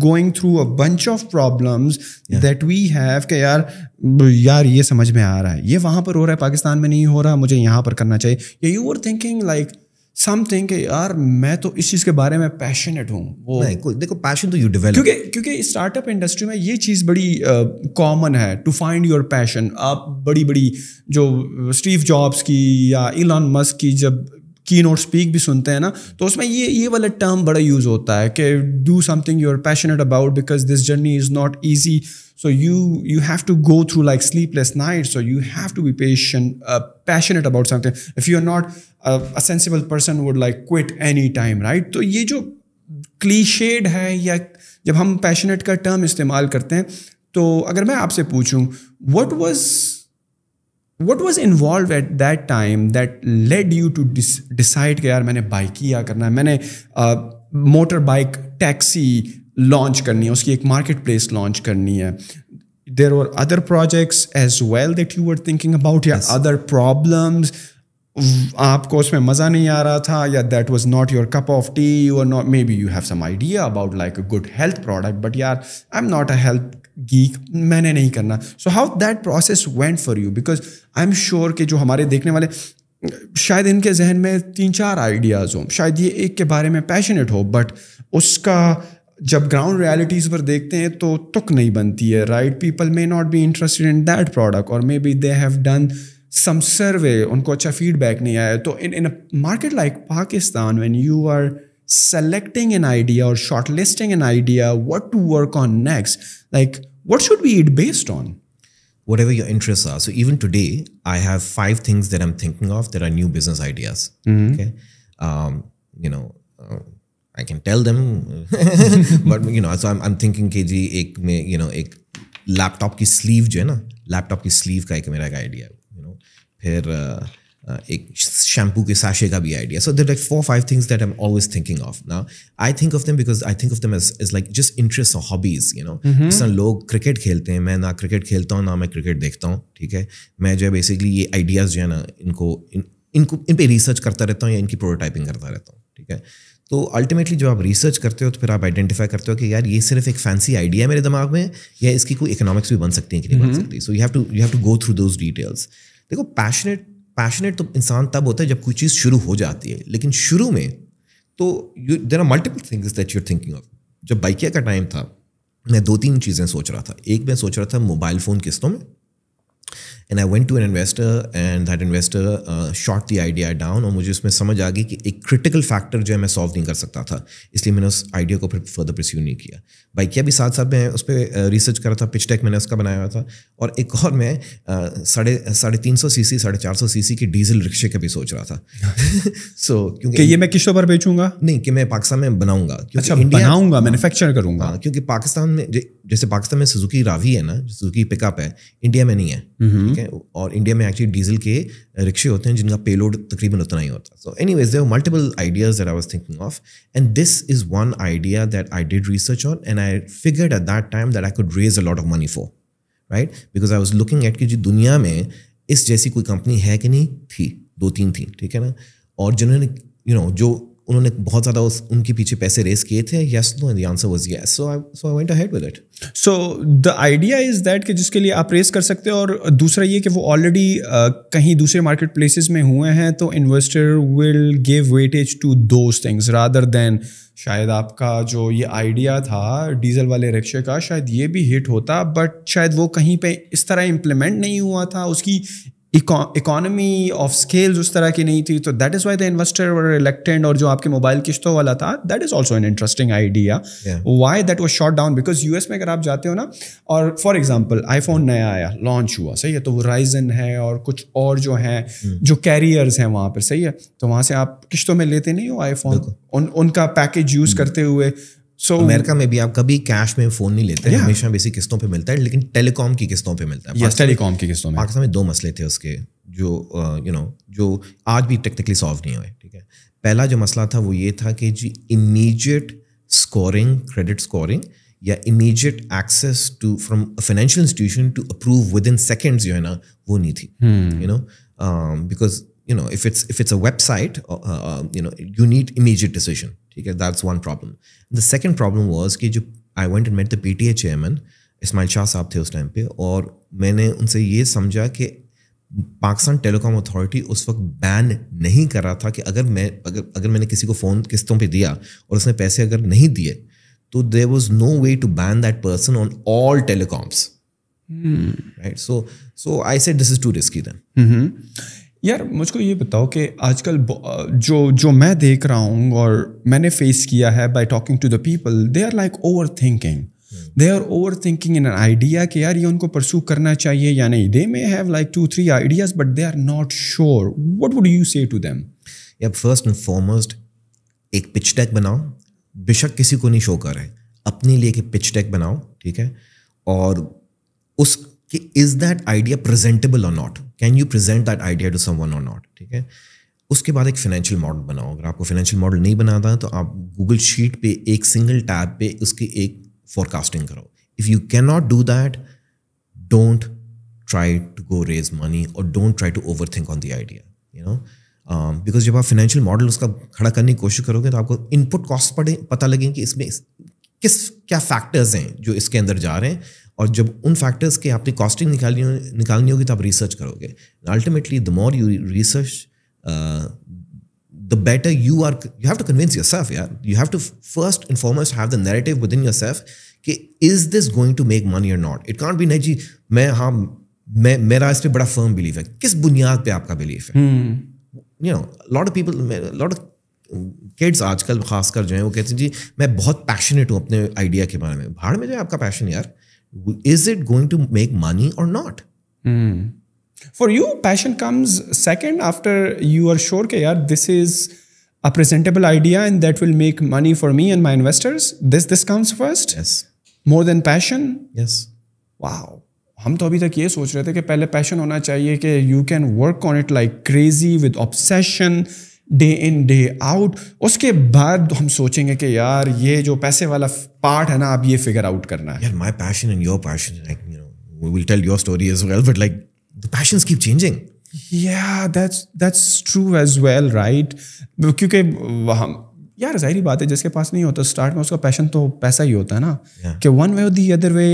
Speaker 2: going through a bunch of problems that we have कि यार ये समझ में आ रहा है, ये वहाँ पर हो रहा है, पाकिस्तान में नहीं हो रहा, मुझे यहाँ पर करना चाहिए. या you were thinking like something कि यार मैं तो इस चीज़ के बारे में पैशनेट हूँ. वो
Speaker 1: नहीं, देखो पैशन तो यू डेवलप,
Speaker 2: क्योंकि स्टार्टअप इंडस्ट्री में ये चीज़ बड़ी कॉमन है, टू फाइंड योर पैशन. आप बड़ी जो स्टीव जॉब्स की या इलॉन मस्क की जब की नोट स्पीक भी सुनते हैं ना, तो उसमें ये वाला टर्म बड़ा यूज़ होता है कि do something you are passionate about because this journey is not easy. So you have to go through like sleepless nights. So you have to be passionate about something. If you're not a sensible person would like quit any time, right? तो ये जो cliched है, या जब हम passionate का term इस्तेमाल करते हैं, तो अगर मैं आपसे पूछूं what was involved at that time that led you to decide कि यार मैंने Bykea करना है, मैंने motorbike taxi लॉन्च करनी है, उसकी एक मार्केट प्लेस लॉन्च करनी है. There were other projects as well that you were thinking about, या अदर प्रॉब्लम्स, आपको उसमें मज़ा नहीं आ रहा था, या that was not your cup of tea, you are not, maybe you have some idea about like a good health product, but यार I am not a health geek, मैंने नहीं करना. So how that process went for you? Because I am sure कि जो हमारे देखने वाले, शायद इनके जहन में 3-4 आइडियाज़ हों, शायद ये एक के बारे में पैशनेट हो, बट उसका जब ग्राउंड रियलिटीज़ पर देखते हैं तो तुक नहीं बनती है, right? People may not be interested in that product, और maybe they have done some survey, उनको अच्छा फीडबैक नहीं आया. तो in a market like Pakistan, when you are selecting an idea or shortlisting an idea, what to work on next, like what should we eat based on?
Speaker 1: Whatever your interests are. So even today, I have 5 things that I'm thinking of that are new business ideas. Okay, I can tell them, but so I'm thinking कि जी एक में एक laptop की sleeve जो है ना, laptop की sleeve का एक मेरा आइडिया, फिर एक शैम्पू के साशे का भी idea. So there are like 4-5 things that I'm always thinking of. Now I think of them because I think of them as like just interests or hobbies. जिस तरह लोग क्रिकेट खेलते हैं, मैं ना क्रिकेट खेलता हूँ ना मैं क्रिकेट देखता हूँ. ठीक है, मैं जो है बेसिकली ये आइडियाज़ जो है ना, इन पे रिसर्च करता रहता हूँ या इनकी प्रोटोटाइपिंग करता रहता हूँ. ठीक है, तो अल्टीमेटली जब आप रिसर्च करते हो तो फिर आप आइडेंटिफाई करते हो कि यार ये सिर्फ एक फैंसी आइडिया है मेरे दिमाग में, या इसकी कोई इकोनॉमिक्स भी बन सकती है कि नहीं बन सकती. So you have to go through those details. देखो पैशनेट तो इंसान तब होता है जब कोई चीज़ शुरू हो जाती है, लेकिन शुरू में तो there are multiple things that you are thinking of. जब बाइकिया का टाइम था, मैं 2-3 चीज़ें सोच रहा था. एक मैं सोच रहा था मोबाइल फ़ोन किस्तों में, and I went to an investor and that investor shot the idea down, और मुझे उसमें समझ आ गई कि एक क्रिटिकल फैक्टर जो है मैं सॉल्व नहीं कर सकता था, इसलिए मैंने उस आइडिया को फिर फर्दर परस्यू नहीं किया. बाइकिया भी साथ मैं उस पर रिसर्च कर रहा था, पिच डेक मैंने उसका बनाया हुआ था, और एक और मैं 350 सीसी 450 सीसी की डीजल रिक्शे का भी सोच रहा था. सो क्योंकि
Speaker 2: ये मैं किस्तों पर बेचूंगा,
Speaker 1: नहीं कि मैं पाकिस्तान में बनाऊंगा,
Speaker 2: अच्छा बनाऊंगा, मैन्युफैक्चर करूंगा.
Speaker 1: क्योंकि पाकिस्तान में जैसे पाकिस्तान में सुजुकी रावी है ना, सुजुकी पिकअप है, इंडिया में नहीं है. ठीक है, और इंडिया में एक्चुअली डीजल के रिक्शे होते हैं जिनका पेलोड तकरीबन उतना ही होता है. So anyways there were multiple ideas that I was thinking of, and this is one idea that I did research on, and I figured at that time that I could raise a lot of money for, right? Because I was looking at कि जी दुनिया में इस जैसी कोई company है कि नहीं, थी 2-3 थी. ठीक है ना, और जिन्होंने जो उन्होंने बहुत ज़्यादा उनके पीछे पैसे रेस किए थे. yes, no, and the answer was yes. So I went ahead with it.
Speaker 2: So the idea is that कि जिसके लिए आप रेस कर सकते हो, और दूसरा ये कि वो ऑलरेडी कहीं दूसरे मार्केट प्लेसेस में हुए हैं, तो investor will give weightage to those things rather than शायद आपका जो ये आइडिया था डीजल वाले रिक्शे का, शायद ये भी हिट होता, बट शायद वो कहीं पे इस तरह इम्प्लीमेंट नहीं हुआ था, उसकी इकोनॉमी ऑफ स्केल्स उस तरह की नहीं थी. तो that is why the investor were reluctant. और जो आपके मोबाइल किस्तों वाला था, that is also an interesting idea. Why that was shot down? Because US में अगर आप जाते हो ना, और फॉर एग्जांपल आईफोन नया आया, लॉन्च हुआ, सही है, तो वो राइजन है और कुछ और जो हैं जो कैरियर्स हैं वहाँ पर, सही है, तो वहाँ से आप किस्तों में लेते नहीं हो आईफोन, उनका पैकेज यूज़ करते हुए So
Speaker 1: अमेरिका में भी आप कभी कैश में फ़ोन नहीं लेते, हमेशा बेसिक किस्तों पे मिलता है, लेकिन टेलीकॉम की किस्तों पे मिलता है।
Speaker 2: यस, टेलीकॉम की किस्तों में।
Speaker 1: पाकिस्तान में 2 मसले थे उसके जो जो आज भी टेक्निकली सॉल्व नहीं हुए, ठीक है। पहला जो मसला था वो ये था कि जी इमीडिएट स्कोरिंग, क्रेडिट स्कोरिंग या immediate access to from a financial institution to approve within seconds जो है ना, वो नहीं थी, because if it's a website, you need immediate decision. ठीक है, that's one problem. The second problem was कि जो I went and met the PTA chairman, Ismail Shah साहब थे उस टाइम पे, और मैंने उनसे ये समझा कि पाकिस्तान टेलीकॉम अथॉरिटी उस वक्त बैन नहीं कर रहा था कि अगर मैंने किसी को फ़ोन किस्तों पे दिया और उसने पैसे अगर नहीं दिए तो there was no way to ban that person on all telecoms. Right? So I said this is too risky then.
Speaker 2: यार मुझको ये बताओ कि आजकल जो मैं देख रहा हूँ और मैंने फेस किया है by talking to the people, they are like over thinking in an idea कि यार ये उनको परसू करना चाहिए या नहीं. They may have like 2-3 ideas but they are not sure. What would you say to them?
Speaker 1: या फर्स्ट एंड फॉरमोस्ट एक पिच डेक बनाओ, बेशक किसी को नहीं शो कर रहे, अपने लिए एक पिच डेक बनाओ, ठीक है, और उस कि इज़ दैट आइडिया प्रेजेंटेबल और not, can you present that idea to someone और नॉट, ठीक है. उसके बाद एक फाइनेंशियल मॉडल बनाओ. अगर आपको फाइनेंशियल मॉडल नहीं बनाता है तो आप गूगल शीट पे एक सिंगल टैब पे उसकी एक फोरकास्टिंग करो. If you can not do that, don't try to go raise money और don't try to over think on the idea, you know, because जब आप फाइनेंशियल मॉडल उसका खड़ा करने की कोशिश करोगे तो आपको इनपुट कॉस्ट पता लगेंगे कि इसमें क्या फैक्टर्स हैं जो इसके अंदर जा रहे हैं, और जब उन फैक्टर्स के आपने कॉस्टिंग निकालनी होगी तो आप रिसर्च करोगे. Ultimately the more you research the better you have to convince yourself, यार. You have to first and foremost have the narrative within yourself कि is this going to make money or not. It can't be नहीं जी मेरा इस पे बड़ा firm belief है. किस बुनियाद पे आपका belief है? You know, lot of kids आजकल खासकर जो हैं वो कहते हैं जी मैं बहुत passionate हूँ अपने आइडिया के बारे में. भाड़ में जो है आपका पैशन यार. Is it going to make money or not?
Speaker 2: For you, passion comes second after you are sure that yaar, this is a presentable idea and that will make money for me and my investors. This comes first?
Speaker 1: Yes.
Speaker 2: More than passion?
Speaker 1: Yes.
Speaker 2: Wow. हम तो अभी तक ये सोच रहे थे कि पहले पैशन होना चाहिए कि you can work on it like crazy with obsession, day in day out. उसके बाद हम सोचेंगे कि यार ये जो पैसे वाला पार्ट है ना, अब ये फिगर आउट करना है.
Speaker 1: यार my passion and your passion, like, you know, we will tell your story as well, but like the passions keep changing.
Speaker 2: Yeah, that's true as well, right? क्योंकि हम यार जाहिर बात है जिसके पास नहीं होता स्टार्ट में उसका पैशन तो पैसा ही होता है ना, कि वन वे और दी अदर वे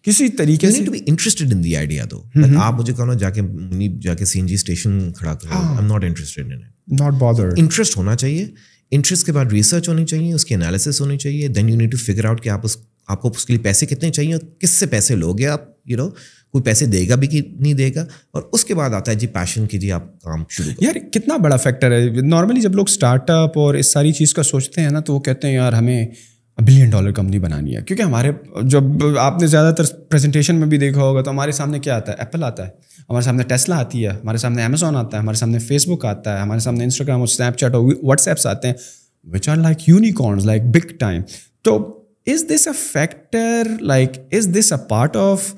Speaker 2: किसी तरीके से.
Speaker 1: You need to be interested in the idea though. Like आप मुझे कहो ना जाके मुनीब जाके CNG स्टेशन खड़ा करो, I'm not interested in it.
Speaker 2: Not bothered.
Speaker 1: Interest होना चाहिए. इंटरेस्ट के बाद रिसर्च होनी चाहिए, उसकी एनालिसिस होनी चाहिए. Then you need to figure out कि आपको उसके लिए पैसे कितने चाहिए, किससे पैसे लोगे आप, यू नो, कोई पैसे देगा भी कि नहीं देगा. और उसके बाद आता है जी पैशन की, जी आप काम शुरू करो.
Speaker 2: यार कितना बड़ा फैक्टर है. नॉर्मली जब लोग स्टार्टअप और इस सारी चीज़ का सोचते हैं ना तो वो कहते हैं यार हमें $1 बिलियन कंपनी बनानी है. क्योंकि हमारे जब आपने ज़्यादातर प्रेजेंटेशन में भी देखा होगा तो हमारे सामने क्या आता है, एप्पल आता है, हमारे सामने टेस्ला आती है, हमारे सामने अमेजोन आता है, हमारे सामने फेसबुक आता है, हमारे सामने इंस्टाग्राम और स्नैपचैट और व्हाट्सएप्स आते हैं, which are like unicorns, like big time. तो is this a factor, like is this a part of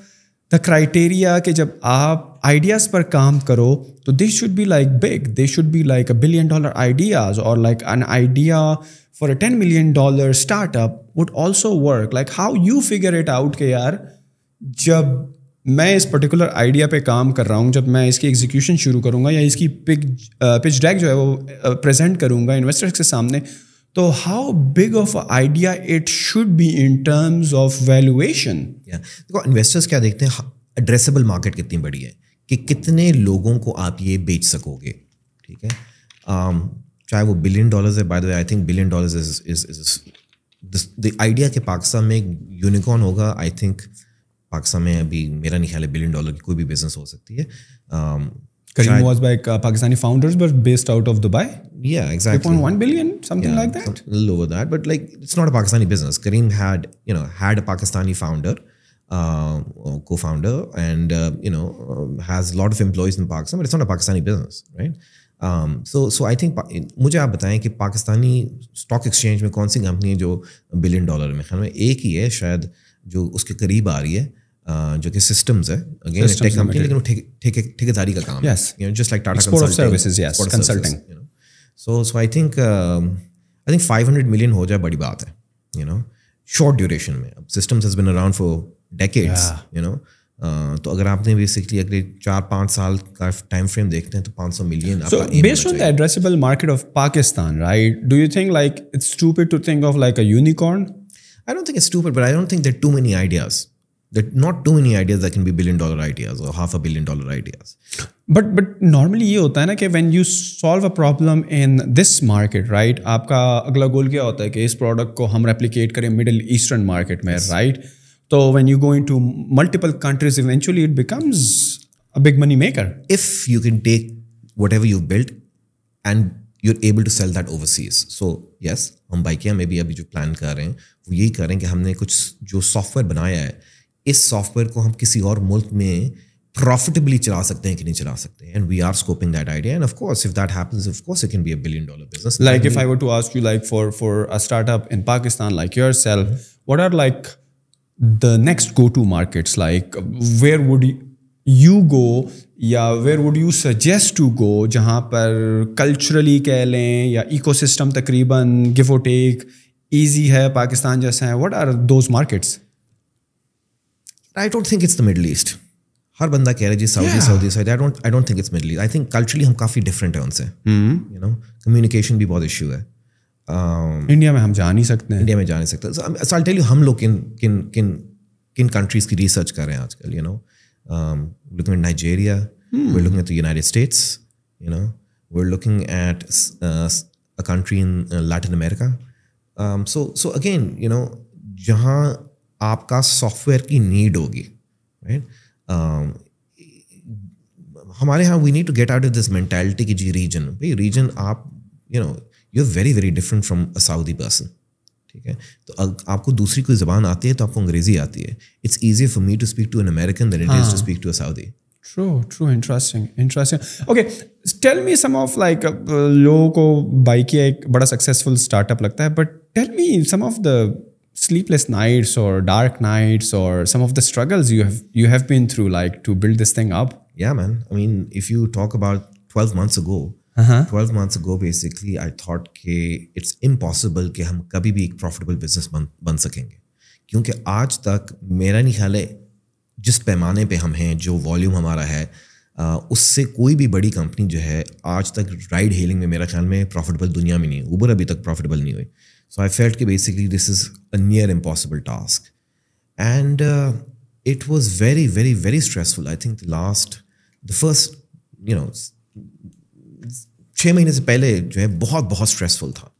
Speaker 2: the criteria कि जब आप आइडियाज़ पर काम करो तो they should be like big, they should be like $1 billion ideas, और like an idea for a $10 million startup would also work. Like how you figure it out कि यार जब मैं इस पर्टिकुलर आइडिया पे काम कर रहा हूँ, जब मैं इसकी एग्जीक्यूशन शुरू करूँगा या इसकी पिच डेक जो है वो प्रेजेंट करूँगा इन्वेस्टर्स के सामने, तो how big of idea it should be in terms of valuation.
Speaker 1: देखो इन्वेस्टर्स क्या देखते हैं, एड्रेसेबल मार्केट कितनी बड़ी है, कि कितने लोगों को आप ये बेच सकोगे. ठीक है, चाहे वो $1 बिलियन है. By the way I think $1 billion is the idea कि पाकिस्तान में यूनिकॉर्न होगा. आई थिंक पाकिस्तान में अभी मेरा नहीं ख्याल है $1 बिलियन की कोई भी बिजनेस हो सकती है.
Speaker 2: Kareem was by Pakistani founders but based out of Dubai.
Speaker 1: Yeah, exactly.
Speaker 2: 3.1 billion, something like that.
Speaker 1: A little over that, but like it's not a Pakistani business. Kareem had a Pakistani founder, co-founder, and has a lot of employees in Pakistan, but it's not a Pakistani business, right? So I think मुझे आप बताएं कि Pakistani stock exchange में कौन सी company है जो $1 billion में, ख्याल में एक ही है शायद जो उसके करीब आ रही है, जो कि सिस्टम्स है, अगेन टेक कंपनी, लेकिन वो ठेकेदारी का काम है, just like Tata consulting, so I think 500 million हो जाए बड़ी बात है, शॉर्ट ड्यूरेशन में. अब systems has been around for decades, तो अगर आपने बेसिकली अगले 4-5 साल का टाइम फ्रेम देखते हैं तो 500 million.
Speaker 2: So based on the addressable market of Pakistan, right, do you think like it's stupid to think of like a unicorn?
Speaker 1: I don't think it's stupid, but I don't think there are too many ideas. There are not too many ideas that can be $1 billion ideas or $500 million ideas.
Speaker 2: But normally ये होता है ना कि when you solve a problem in this market, right, आपका अगला गोल क्या होता है कि इस प्रोडक्ट को हम replicate करें मिडिल ईस्टर्न मार्केट में, right? So when you go into multiple countries, eventually it becomes a big money maker.
Speaker 1: If you can take whatever you've built and you're able to sell that overseas. So yes, हम Bykea में भी अभी जो plan कर रहे हैं वो यही कर रहे हैं कि हमने कुछ जो सॉफ्टवेयर बनाया है, इस सॉफ्टवेयर को हम किसी और मुल्क में प्रॉफिटेबली चला सकते हैं कि नहीं चला सकते हैं, and we are scoping that idea, and of course if that happens, of course it can be $1 billion business.
Speaker 2: Like if I were to ask you like for a startup in Pakistan like yourself, what are like the next go-to markets, like where would you go या where would you suggest to go जहाँ पर culturally कह लें या ecosystem तकरीबन give or take easy है, पाकिस्तान जैसा है? What are those markets?
Speaker 1: I don't think it's the Middle East. हर बंदा कह रहा है जी Saudi side. I don't think it's Middle East. I think culturally हम काफ़ी different है उनसे. Communication भी बहुत issue है.
Speaker 2: इंडिया में हम जा नहीं सकते हैं.
Speaker 1: इंडिया में जा नहीं सकते. So I'll tell you हम लोग किन countries की research कर रहे हैं आजकल. Looking at Nigeria, we're looking at the United States. We're looking at a country in Latin America. So again, जहाँ आपका सॉफ्टवेयर की नीड होगी, right? हमारे यहाँ we need to get out of this mentality कि जी रीजन आप you're very very different from a Saudi person. ठीक है, तो आपको दूसरी कोई ज़बान आती है तो आपको अंग्रेज़ी आती है. It's easier for me to speak to an American than it is to speak to a Saudi.
Speaker 2: True. Interesting. Okay, tell me some of like लोगों को Bykea एक बड़ा successful startup लगता है, but tell me some of the sleepless nights or dark nights or some of the struggles you have been through like to build this thing up.
Speaker 1: Yeah, man. I mean, if you talk about 12 months ago, 12 months ago basically I thought कि it's impossible कि हम कभी भी एक profitable business बन सकेंगे, क्योंकि आज तक मेरा नहीं ख्याल है जिस पैमाने पे हम हैं, जो वॉल्यूम हमारा है, उससे कोई भी बड़ी कंपनी जो है आज तक राइड हेलिंग में मेरा ख्याल में प्रॉफिटेबल दुनिया में नहीं है. उबर अभी तक प्रॉफिटेबल नहीं हुई. सो आई फेल्ट कि basically this is a near impossible task, and it was very very very stressful. I think the first 6 महीने से पहले जो है बहुत स्ट्रेसफुल था.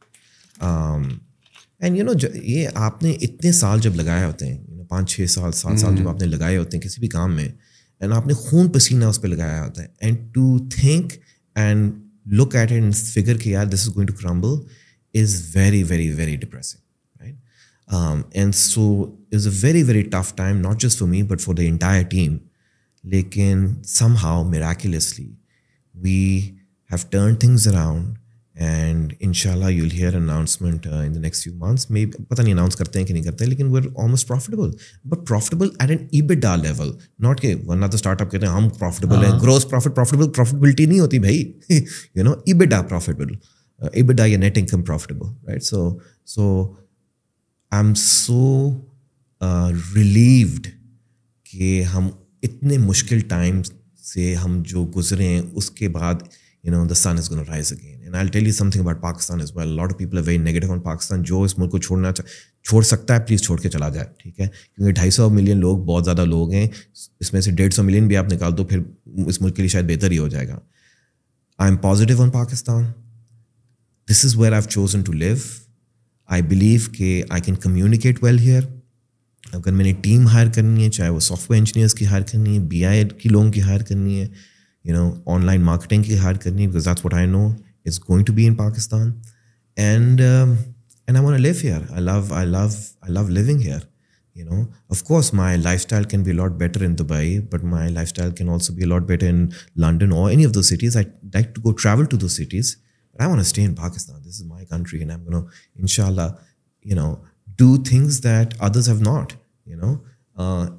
Speaker 1: एंड ये आपने इतने साल जब लगाए होते हैं, 5-6 साल 7 साल जब आपने लगाए होते हैं किसी भी काम में, एंड आपने खून पसीना उस पर लगाया होता है, and to think and look at it and figure कि यार this is going to crumble is very very very depressing, right? And so is a very very tough time, not just for me but for the entire team. लेकिन somehow miraculously we have turned things around, and inshallah you'll hear announcement in the next few months. Maybe पता नहीं announce करते हैं कि नहीं करते हैं, लेकिन we're almost profitable, but profitable at an EBITDA level, not के वरना तो startup कहते हैं हम profitable हैं, gross profit profitability नहीं होती भाई. EBITDA profitable, EBITDA या net income profitable, right? So I'm so relieved कि हम इतने मुश्किल टाइम से हम जो गुजरे हैं, उसके बाद the sun is going to rise again. And I'll tell you something about Pakistan as well. A lot of people are very negative on Pakistan. जो इस मुल्क को छोड़ सकता है, प्लीज़ छोड़ के चला जाए, ठीक है? क्योंकि 250 मिलियन लोग बहुत ज़्यादा लोग हैं. इसमें से 150 मिलियन भी आप निकाल दो, फिर इस मुल्क के लिए शायद बेहतर ही हो जाएगा. I am positive on Pakistan. This is where I've chosen to live. I believe कि I can communicate well here. अगर मैंने टीम हायर करनी है, चाहे वो सॉफ्टवेयर इंजीनियर्स की हायर करनी है, BI की लोगों की हायर करनी है, online marketing की हायर करनी है, because that's what I know is going to be in Pakistan, and I want to live here. I love living here. You know, of course, my lifestyle can be a lot better in Dubai, but my lifestyle can also be a lot better in London or any of those cities. I like to go travel to those cities, but I want to stay in Pakistan. This is my country, and I'm going to, inshallah, you know, do things that others have not. You know,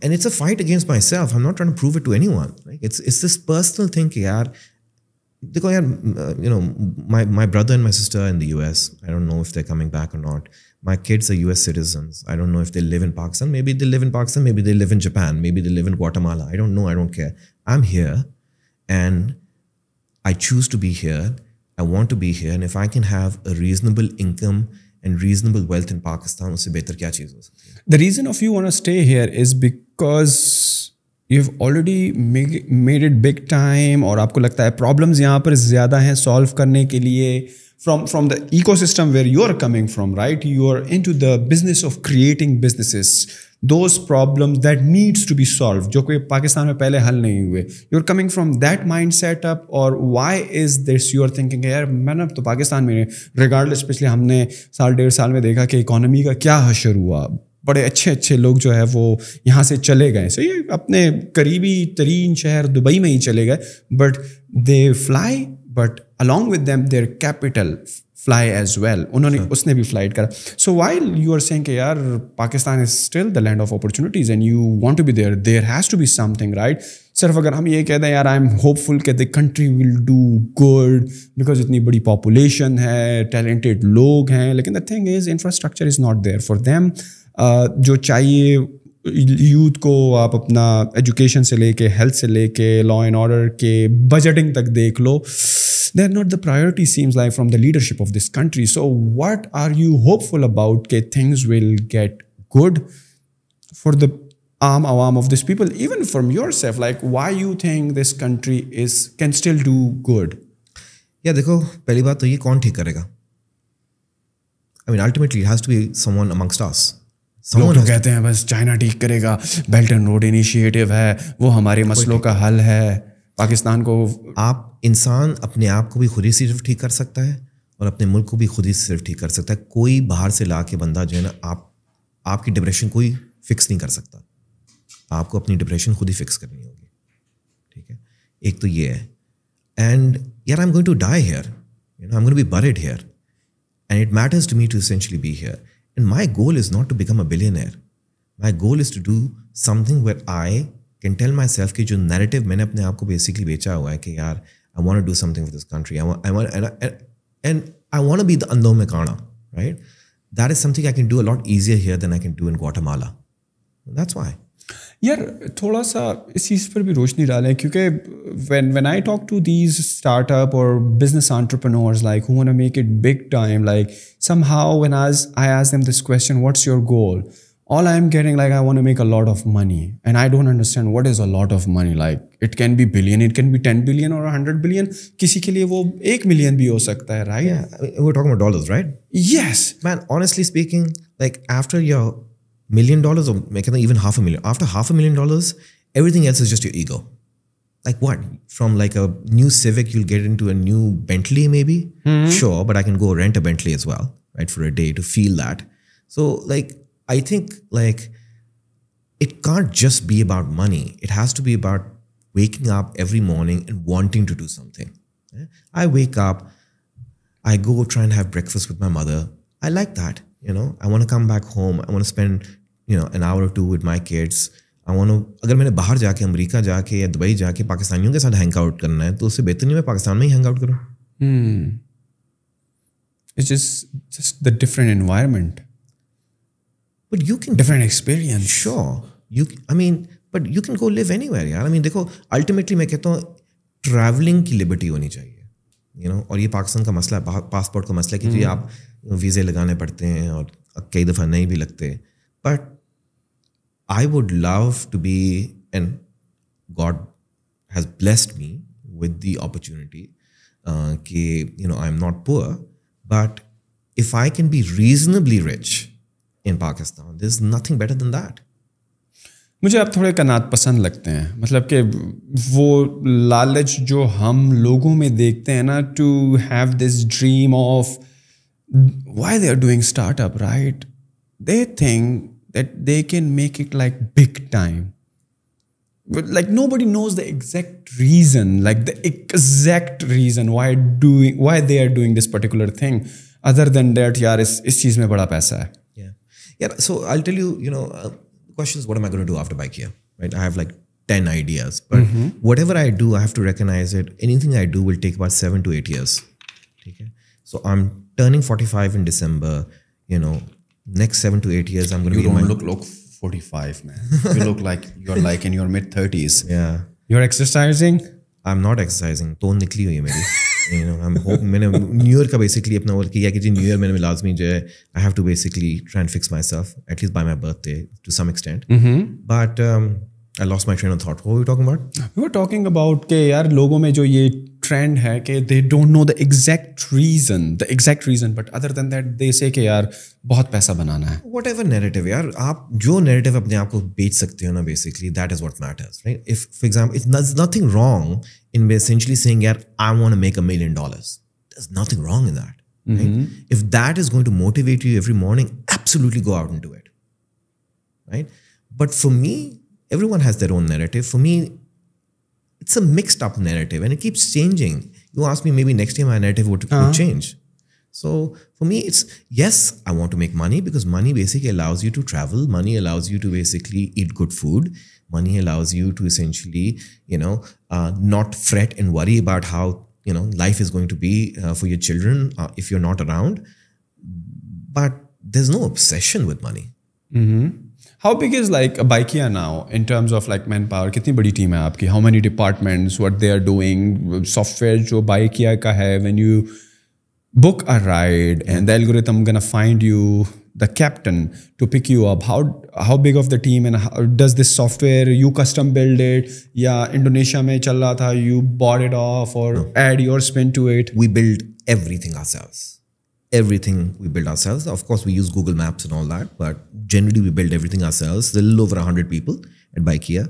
Speaker 1: and it's a fight against myself. I'm not trying to prove it to anyone. Like it's this personal thing, yaar. Dekho yaar, you know, my brother and my sister are in the US. I don't know if they're coming back or not. My kids are US citizens. I don't know if they live in Pakistan. Maybe they live in Pakistan. Maybe they live in Japan. Maybe they live in Guatemala. I don't know. I don't care. I'm here and I choose to be here. I want to be here. And if I can have a reasonable income and reasonable wealth in Pakistan, usse behtar kya cheez ho sakti hai?
Speaker 2: The reason of you want to stay here is because you've already made it big time, और आपको लगता है problems यहाँ पर ज़्यादा हैं solve करने के लिए. From the ecosystem where you're coming from, right? You're into the business of creating businesses. Those problems that needs to be solved, जो कोई पाकिस्तान में पहले हल नहीं हुए. You're coming from that mindset up, or why is this you're thinking यार मैं ना तो पाकिस्तान में regardless, पिछले हमने साल 1.5 साल में देखा कि इकोनॉमी का क्या हशर हुआ. बड़े अच्छे लोग जो है वो यहाँ से चले गए. सो ये अपने करीबी तरीन शहर दुबई में ही चले गए, but they fly, but along with them their capital fly as well. उन्होंने उसने भी फ्लाइट करा. So while you are saying कि यार Pakistan is still the land of opportunities and you want to be there, there has to be something, right? सिर्फ अगर हम ये कहते हैं यार I am hopeful कि the country will do good because इतनी बड़ी population है, talented लोग हैं, लेकिन the thing is infrastructure is not there for them. जो चाहिए यूथ को आप अपना एजुकेशन से लेके हेल्थ से लेके लॉ एंड ऑर्डर के बजटिंग तक देख लो, they are not the priority seems like from the leadership of this country. So what are you hopeful about that things will get good for the awam of these people, even from yourself, like why you think this country can still do good?
Speaker 1: Yeah, देखो पहली बात तो ये कौन ठीक करेगा? I mean ultimately it has to be someone amongst us.
Speaker 2: लोग तो कहते हैं बस चाइना ठीक करेगा, बेल्ट एंड रोड इनिशिएटिव है, वो हमारे मसलों का हल है. पाकिस्तान को
Speaker 1: आप इंसान अपने आप को भी खुद ही सिर्फ ठीक कर सकता है और अपने मुल्क को भी खुद ही सिर्फ ठीक कर सकता है. कोई बाहर से ला के बंदा जो है ना आपकी डिप्रेशन कोई फिक्स नहीं कर सकता. आपको अपनी डिप्रेशन खुद ही फिक्स करनी होगी. ठीक है, एक तो ये है. एंड यार I am going to die here, you know I am going to be buried here and it matters to me to essentially be here. And my goal is not to become a billionaire. My goal is to do something where I can tell myself कि जो narrative मैंने अपने आप को basically बेचा हुआ है कि यार I want to do something for this country. And I want to be the Ando Mekana, right? That is something I can do a lot easier here than I can do in Guatemala. That's why.
Speaker 2: यार थोड़ा सा इस चीज़ पर भी रोशनी डालें, क्योंकि when I talk to these startup or business entrepreneurs like who want to make it big time, like somehow when I ask them this question, what's your goal? All I'm getting like I want to make a lot of money, and I don't understand what is a lot of money. Like it can be billion, it can be 10 billion or 100 billion. किसी के लिए वो 1 million भी हो सकता है, right?
Speaker 1: Yeah, we're talking about dollars, right?
Speaker 2: Yes.
Speaker 1: Man, honestly speaking, like after your $1 million or even $500,000, after $500,000, everything else is just your ego. Like what? From like a new Civic, you'll get into a new Bentley maybe? Sure, but I can go rent a Bentley as well, right? For a day to feel that. So like, I think like it can't just be about money. It has to be about waking up every morning and wanting to do something. I wake up, I go try and have breakfast with my mother. I like that. You know, I want to come back home. I want to spend, you know, an hour or two with my kids. I want to, अगर मैंने बाहर जाके America जाके या Dubai जाके पाकिस्तानियों के साथ हैंग आउट करना है तो उससे बेहतर नहीं मैं पाकिस्तान में ही हैंग आउट करूँ.
Speaker 2: It's just the different environment.
Speaker 1: But you can
Speaker 2: different experience.
Speaker 1: Sure, but you can go live anywhere, यार. I mean, देखो, ultimately मैं कहता हूँ traveling की liberty होनी चाहिए, you know. और ये पाकिस्तान का मसला है, पासपोर्ट का मसला है कि आप वीज़े लगाने पड़ते हैं और कई दफ़ा नहीं भी लगते. But I would love to be, and God has blessed me with the opportunity कि, you know, I'm not poor, but if I can be reasonably rich in Pakistan, there's nothing better than that.
Speaker 2: मुझे अब थोड़े कनात पसंद लगते हैं, मतलब कि वो लालच जो हम लोगों में देखते हैं ना, to have this dream of why they are doing startup, right? They think that they can make it like big time. But like nobody knows the exact reason why they are doing this particular thing, other than that yaar is cheez mein bada paisa hai.
Speaker 1: Yeah, so I'll tell you, the question is, what am I going to do after Bykea, right? I have like 10 ideas, but whatever I do, I have to recognize it. Anything I do will take about 7 to 8 years. Okay? So I'm turning 45 in December, next 7 to 8 years I'm going to be
Speaker 2: You don't look 45, man. You look like you're like in your mid-30s.
Speaker 1: Yeah.
Speaker 2: You're exercising?
Speaker 1: I'm not exercising. तो निकली हुई है मेरी. I'm hoping, मैंने New Year का basically अपना work किया कि जी New Year मैंने लाजमी जो है I have to basically try and fix myself at least by my birthday to some extent. But I lost my train of thought. What were we talking about?
Speaker 2: We were talking about कि यार लोगों में जो ये trend है कि they don't know the exact reason, but other than that they say कि यार बहुत पैसा बनाना है.
Speaker 1: Whatever narrative, यार आप जो narrative अपने आप को बेच सकते हो ना, basically that is what matters, right? If, for example, there's nothing wrong in essentially saying यार I want to make $1 million. There's nothing wrong in that. Right? If that is going to motivate you every morning, absolutely go out and do it, right? But for me, everyone has their own narrative. For me, it's a mixed up narrative and it keeps changing. You ask me, maybe next year my narrative would change. So for me, it's, yes, I want to make money because money basically allows you to travel. Money allows you to basically eat good food. Money allows you to essentially, not fret and worry about how, life is going to be for your children if you're not around. But there's no obsession with money.
Speaker 2: How big is like a Bykea now in terms of like manpower? कितनी बड़ी team है आपकी? How many departments? What they are doing? Software जो Bykea का है, when you book a ride and the algorithm gonna find you the captain to pick you up. How big of the team and how does this software you custom build it? या Indonesia में चल रहा था, you bought it off or add your spin to it?
Speaker 1: We build everything ourselves. Everything we build ourselves. Of course, we use Google Maps and all that, but generally we build everything ourselves. There are a little over 100 people at Bykea.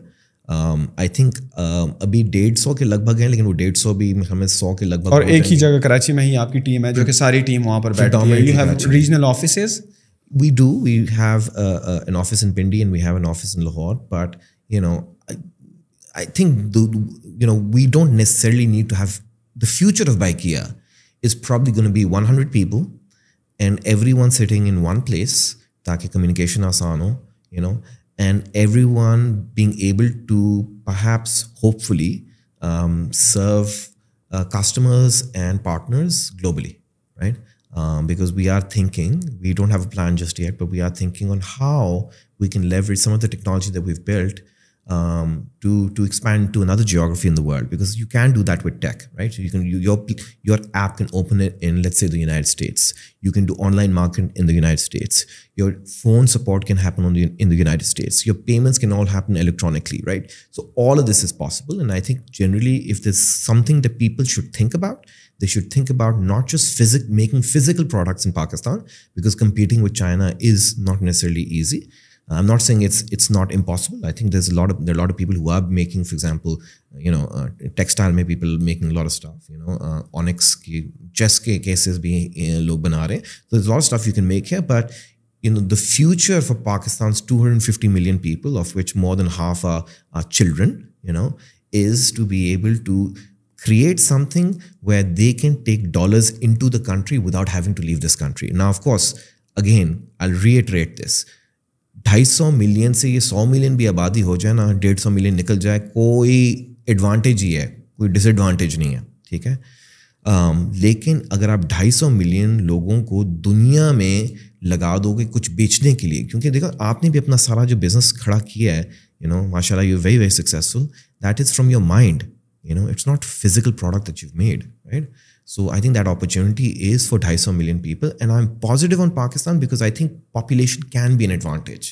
Speaker 1: I think अभी 150 के लगभग हैं, लेकिन वो 150 भी हमें 100 के लगभग.
Speaker 2: और एक ही जगह कराची में ही आपकी टीम है जो कि सारी टीम वहाँ पर बैठती है. You have regional offices?
Speaker 1: We do. We have an office in Pindi and we have an office in Lahore. But I think we don't necessarily need to have the future of Bykea. Is probably going to be 100 people and everyone sitting in one place ताकि communication आसान हो, and everyone being able to perhaps hopefully serve customers and partners globally, right? Because we are thinking, we don't have a plan just yet, but we are thinking on how we can leverage some of the technology that we've built to expand to another geography in the world, because you can do that with tech, right? So your app can open it in, let's say, the United States. You can do online marketing in the United States. Your phone support can happen in the United States. Your payments can all happen electronically, right? So all of this is possible. And I think generally, if there's something that people should think about, they should think about not just making physical products in Pakistan, because competing with China is not necessarily easy. I'm not saying it's not impossible. I think there are a lot of people who are making, for example, textile में people making a lot of stuff. Onyx की chess के cases भी लोग बना रहे. So there's a lot of stuff you can make here, but the future for Pakistan's 250 million people, of which more than half are children, is to be able to create something where they can take dollars into the country without having to leave this country. Now, of course, again, I'll reiterate this. 250 million से ये 100 million भी आबादी हो जाए ना, 150 million निकल जाए, कोई एडवांटेज ही है, कोई डिसएडवांटेज नहीं है, ठीक है. लेकिन अगर आप 250 मिलियन लोगों को दुनिया में लगा दोगे कुछ बेचने के लिए, क्योंकि देखो आपने भी अपना सारा जो बिजनेस खड़ा किया है, माशाल्लाह you very very successful, that is from your mind, it's not physical product that you've made, right? So I think that opportunity is for 250 million people, and I'm positive on Pakistan because I think population can be an advantage.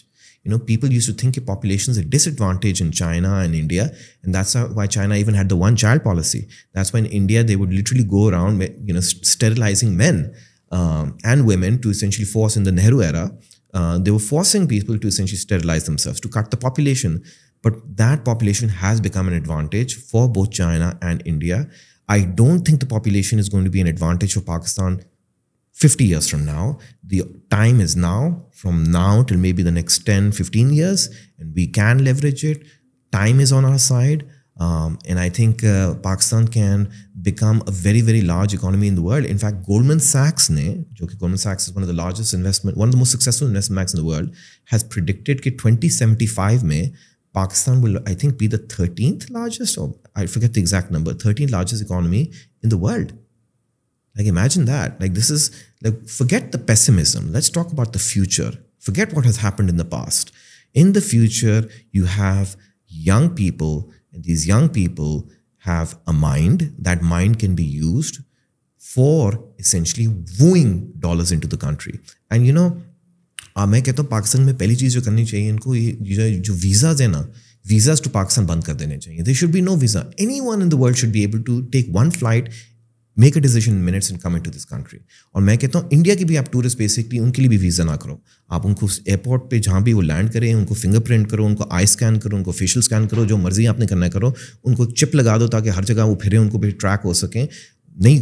Speaker 1: People used to think that population is a disadvantage in China and India, and that's why China even had the one-child policy. That's why in India they would literally go around, sterilizing men and women to essentially force, in the Nehru era, they were forcing people to essentially sterilize themselves to cut the population. But that population has become an advantage for both China and India. I don't think the population is going to be an advantage for Pakistan 50 years from now. The time is now, from now till maybe the next 10, 15 years, and we can leverage it. Time is on our side. And I think Pakistan can become a very, very large economy in the world. In fact, Goldman Sachs Goldman Sachs is one of the largest one of the most successful investment banks in the world, has predicted that 2075 mein Pakistan will, I think, be the 13th largest, or I forget the exact number, 13th largest economy in the world. Like, imagine that. Like, this is, like, forget the pessimism. Let's talk about the future. Forget what has happened in the past. In the future, you have young people, and these young people have a mind. That mind can be used for essentially wooing dollars into the country. And you know, मैं कहता हूँ पाकिस्तान में पहली चीज़ जो करनी चाहिए इनको, ये जो वीज़ाज है ना, वीज़ाज टू पाकिस्तान बंद कर देने चाहिए. There should be no visa. Anyone in the world should be able to take one flight, make a decision in minutes and come into this country. और मैं कहता हूँ इंडिया की भी आप टूरिस्ट बेसिकली उनके लिए भी वीज़ा ना करो. आप उनको एयरपोर्ट पे जहाँ भी वो लैंड करें, उनको फिंगरप्रिंट करो, उनको आई स्कैन करो, उनको फेशियल स्कैन करो, जो मर्जी आपने करना है करो. उनको चिप लगा दो ताकि हर जगह वो फिरे, उनको भी ट्रैक हो सकें. नहीं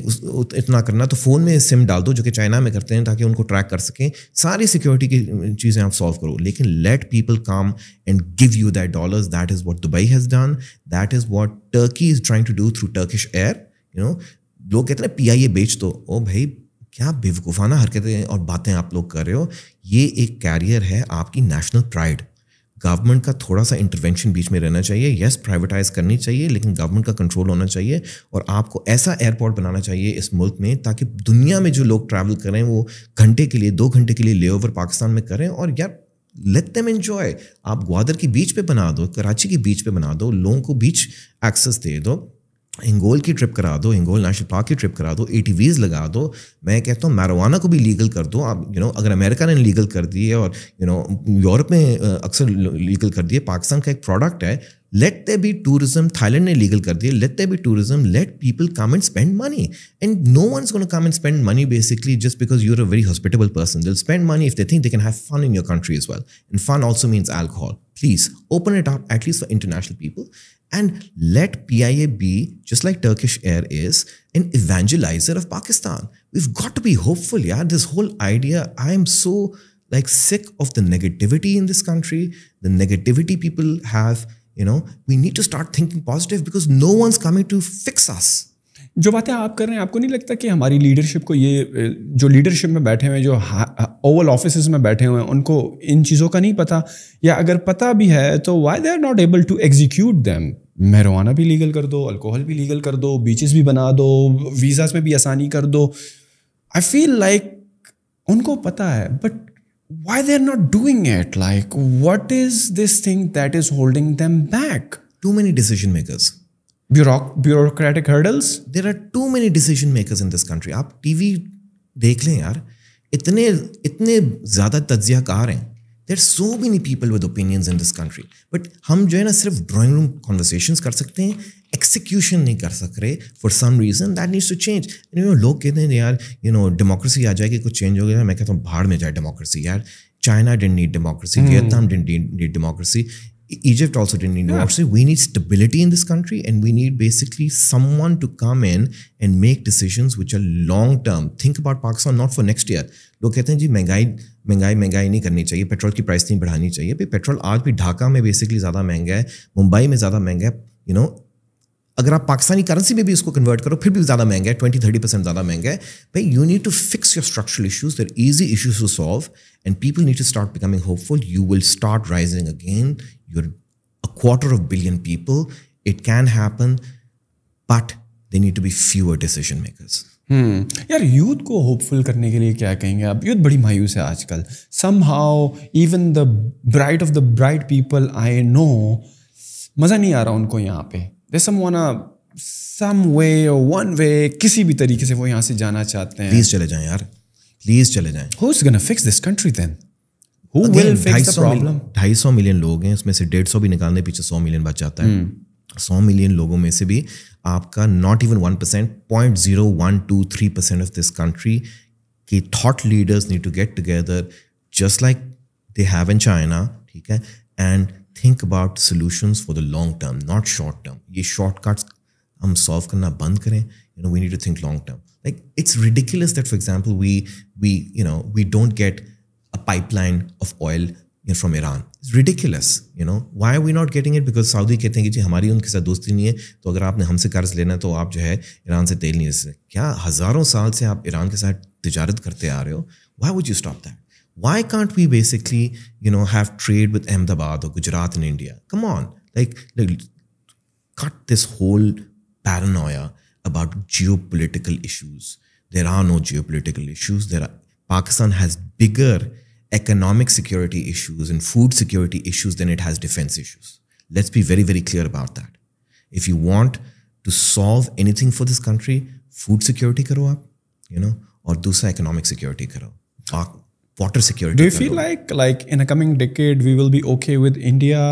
Speaker 1: इतना करना तो फ़ोन में सिम डाल दो, जो कि चाइना में करते हैं, ताकि उनको ट्रैक कर सकें. सारी सिक्योरिटी की चीज़ें आप सॉल्व करो. लेकिन let people come and give you that dollars. That is what Dubai has done. That is what Turkey is trying to do through Turkish Air. You know, लोग कहते हैं PIA बेच दो. ओ भाई, क्या बेवकूफ़ाना हरकतें और बातें आप लोग कर रहे हो. ये एक कैरियर है आपकी नेशनल प्राइड. गवर्नमेंट का थोड़ा सा इंटरवेंशन बीच में रहना चाहिए. यस, प्राइवेटाइज करनी चाहिए, लेकिन गवर्नमेंट का कंट्रोल होना चाहिए. और आपको ऐसा एयरपोर्ट बनाना चाहिए इस मुल्क में, ताकि दुनिया में जो लोग ट्रैवल करें वो घंटे के लिए, 2 घंटे के लिए लेओवर पाकिस्तान में करें. और यार, लेट देम एंजॉय. आप ग्वादर की बीच पे बना दो, कराची की बीच पे बना दो, लोगों को बीच एक्सेस दे दो, हिंगोल की ट्रिप करा दो, हिंगोल नेशनल पार्क की ट्रिप करा दो, ATVs लगा दो. मैं कहता हूँ मैरिजुआना को भी लीगल कर दो. आप अगर अमेरिका ने लीगल कर दी है और यूरोप में अक्सर लीगल कर दिए, पाकिस्तान का एक प्रोडक्ट है. Let there be tourism. Thailand ने लीगल कर दिया. Let there be tourism. Let people come and spend money. And no one is gonna come and spend money basically just because you are a very hospitable person. They'll spend money if they think they can have fun in your country as well. And fun also means alcohol. Please open it up, at least for international people. And let PIA be, just like Turkish Air is, an evangelizer of Pakistan. We've got to be hopeful, yeah. This whole idea, I am so sick of the negativity in this country. The negativity people have, we need to start thinking positive because no one's coming to fix us.
Speaker 2: जो बातें आप कर रहे हैं, आपको नहीं लगता कि हमारी लीडरशिप को, ये जो लीडरशिप में बैठे हुए हैं, जो ओवल ऑफिसेज में बैठे हुए हैं, उनको इन चीज़ों का नहीं पता, या अगर पता भी है तो why they are not able to execute them? marijuana भी लीगल कर दो, अल्कोहल भी लीगल कर दो, बीचेस भी बना दो, वीज़ास में भी आसानी कर दो. आई फील लाइक उनको पता है, but why they are not doing it? Like, what is this thing that is holding them back?
Speaker 1: Too many decision makers.
Speaker 2: Bureaucratic hurdles.
Speaker 1: There are too many decision makers in this country. आप TV देख लें यार, इतने ज़्यादा तज्ज़ियाकार हैं. There are so many people with opinions in this country. But हम जो है ना सिर्फ ड्राइंग रूम कॉन्वर्सेशंस कर सकते हैं, एक्सिक्यूशन नहीं कर सक रहे. For some reason that needs to change. लोग कहते हैं यार डेमोक्रेसी आ जाएगी, कुछ चेंज हो गया. मैं कहता हूँ भाड़ में जाए डेमोक्रेसी यार. China didn't need democracy. Vietnam didn't need democracy. Egypt also didn't need democracy. We need stability in this country, and we need basically someone to come in and make decisions which are long term. Think about Pakistan not for next year. लोग कहते हैं जी महंगाई नहीं करनी चाहिए, petrol की price नहीं बढ़ानी चाहिए. भाई पेट्रोल आज भी ढाका में बेसिकली ज़्यादा महंगा है, मुंबई में ज़्यादा महंगा है. अगर आप पाकिस्तानी करेंसी में भी इसको कन्वर्ट करो फिर भी ज़्यादा महंगा है, 20-30% ज़्यादा महंगा है. भाई you need to fix your structural issues. They're easy issues to solve and people need to start becoming hopeful. You will start rising again. You're a 250 million people. It can happen, but there need to be fewer decision makers.
Speaker 2: यार, youth को hopeful करने के लिए क्या कहेंगे आप? Youth बड़ी मायूस है आजकल. Somehow even the bright of the bright people I know, मज़ा नहीं आ रहा उनको यहाँ पे. There's some way or one way, किसी भी तरीके से वो यहाँ से जाना चाहते हैं.
Speaker 1: Please चले जाएं यार, please चले जाएं.
Speaker 2: Who's gonna fix this country then? Who will fix the problem?
Speaker 1: 250 million लोग हैं, उसमें से 150 भी निकालने पीछे 100 मिलियन बच जाता है. 100 मिलियन लोगों में से भी आपका not even 1%, 0.0123% of this country की thought leaders need to get together just like they have in China, ठीक है, and think about solutions for the long term, not short term. ये shortcuts हम सॉल्व करना बंद करें. You know we need to think long term. Like it's ridiculous that for example we don't get a pipeline of oil from Iran. It's ridiculous, you know. Why are we not getting it? Because Saudi कहते हैं कि जी हमारी उनके साथ दोस्ती नहीं है, तो अगर आपने हमसे कर्ज लेना है तो आप जो है ईरान से तेल नहीं ले सकते. क्या हज़ारों साल से आप ईरान के साथ तिजारत करते आ रहे हो? Why would you stop that? Why can't we basically, have trade with Ahmedabad or Gujarat in India? Come on, like cut this whole paranoia about geopolitical issues. There are no geopolitical issues. Pakistan has bigger economic security issues and food security issues than it has defense issues. Let's be very, very clear about that. If you want to solve anything for this country, food security karo aap, or दूसरा economic security karo. Water security.
Speaker 2: Do you feel like in a coming decade we will be okay with India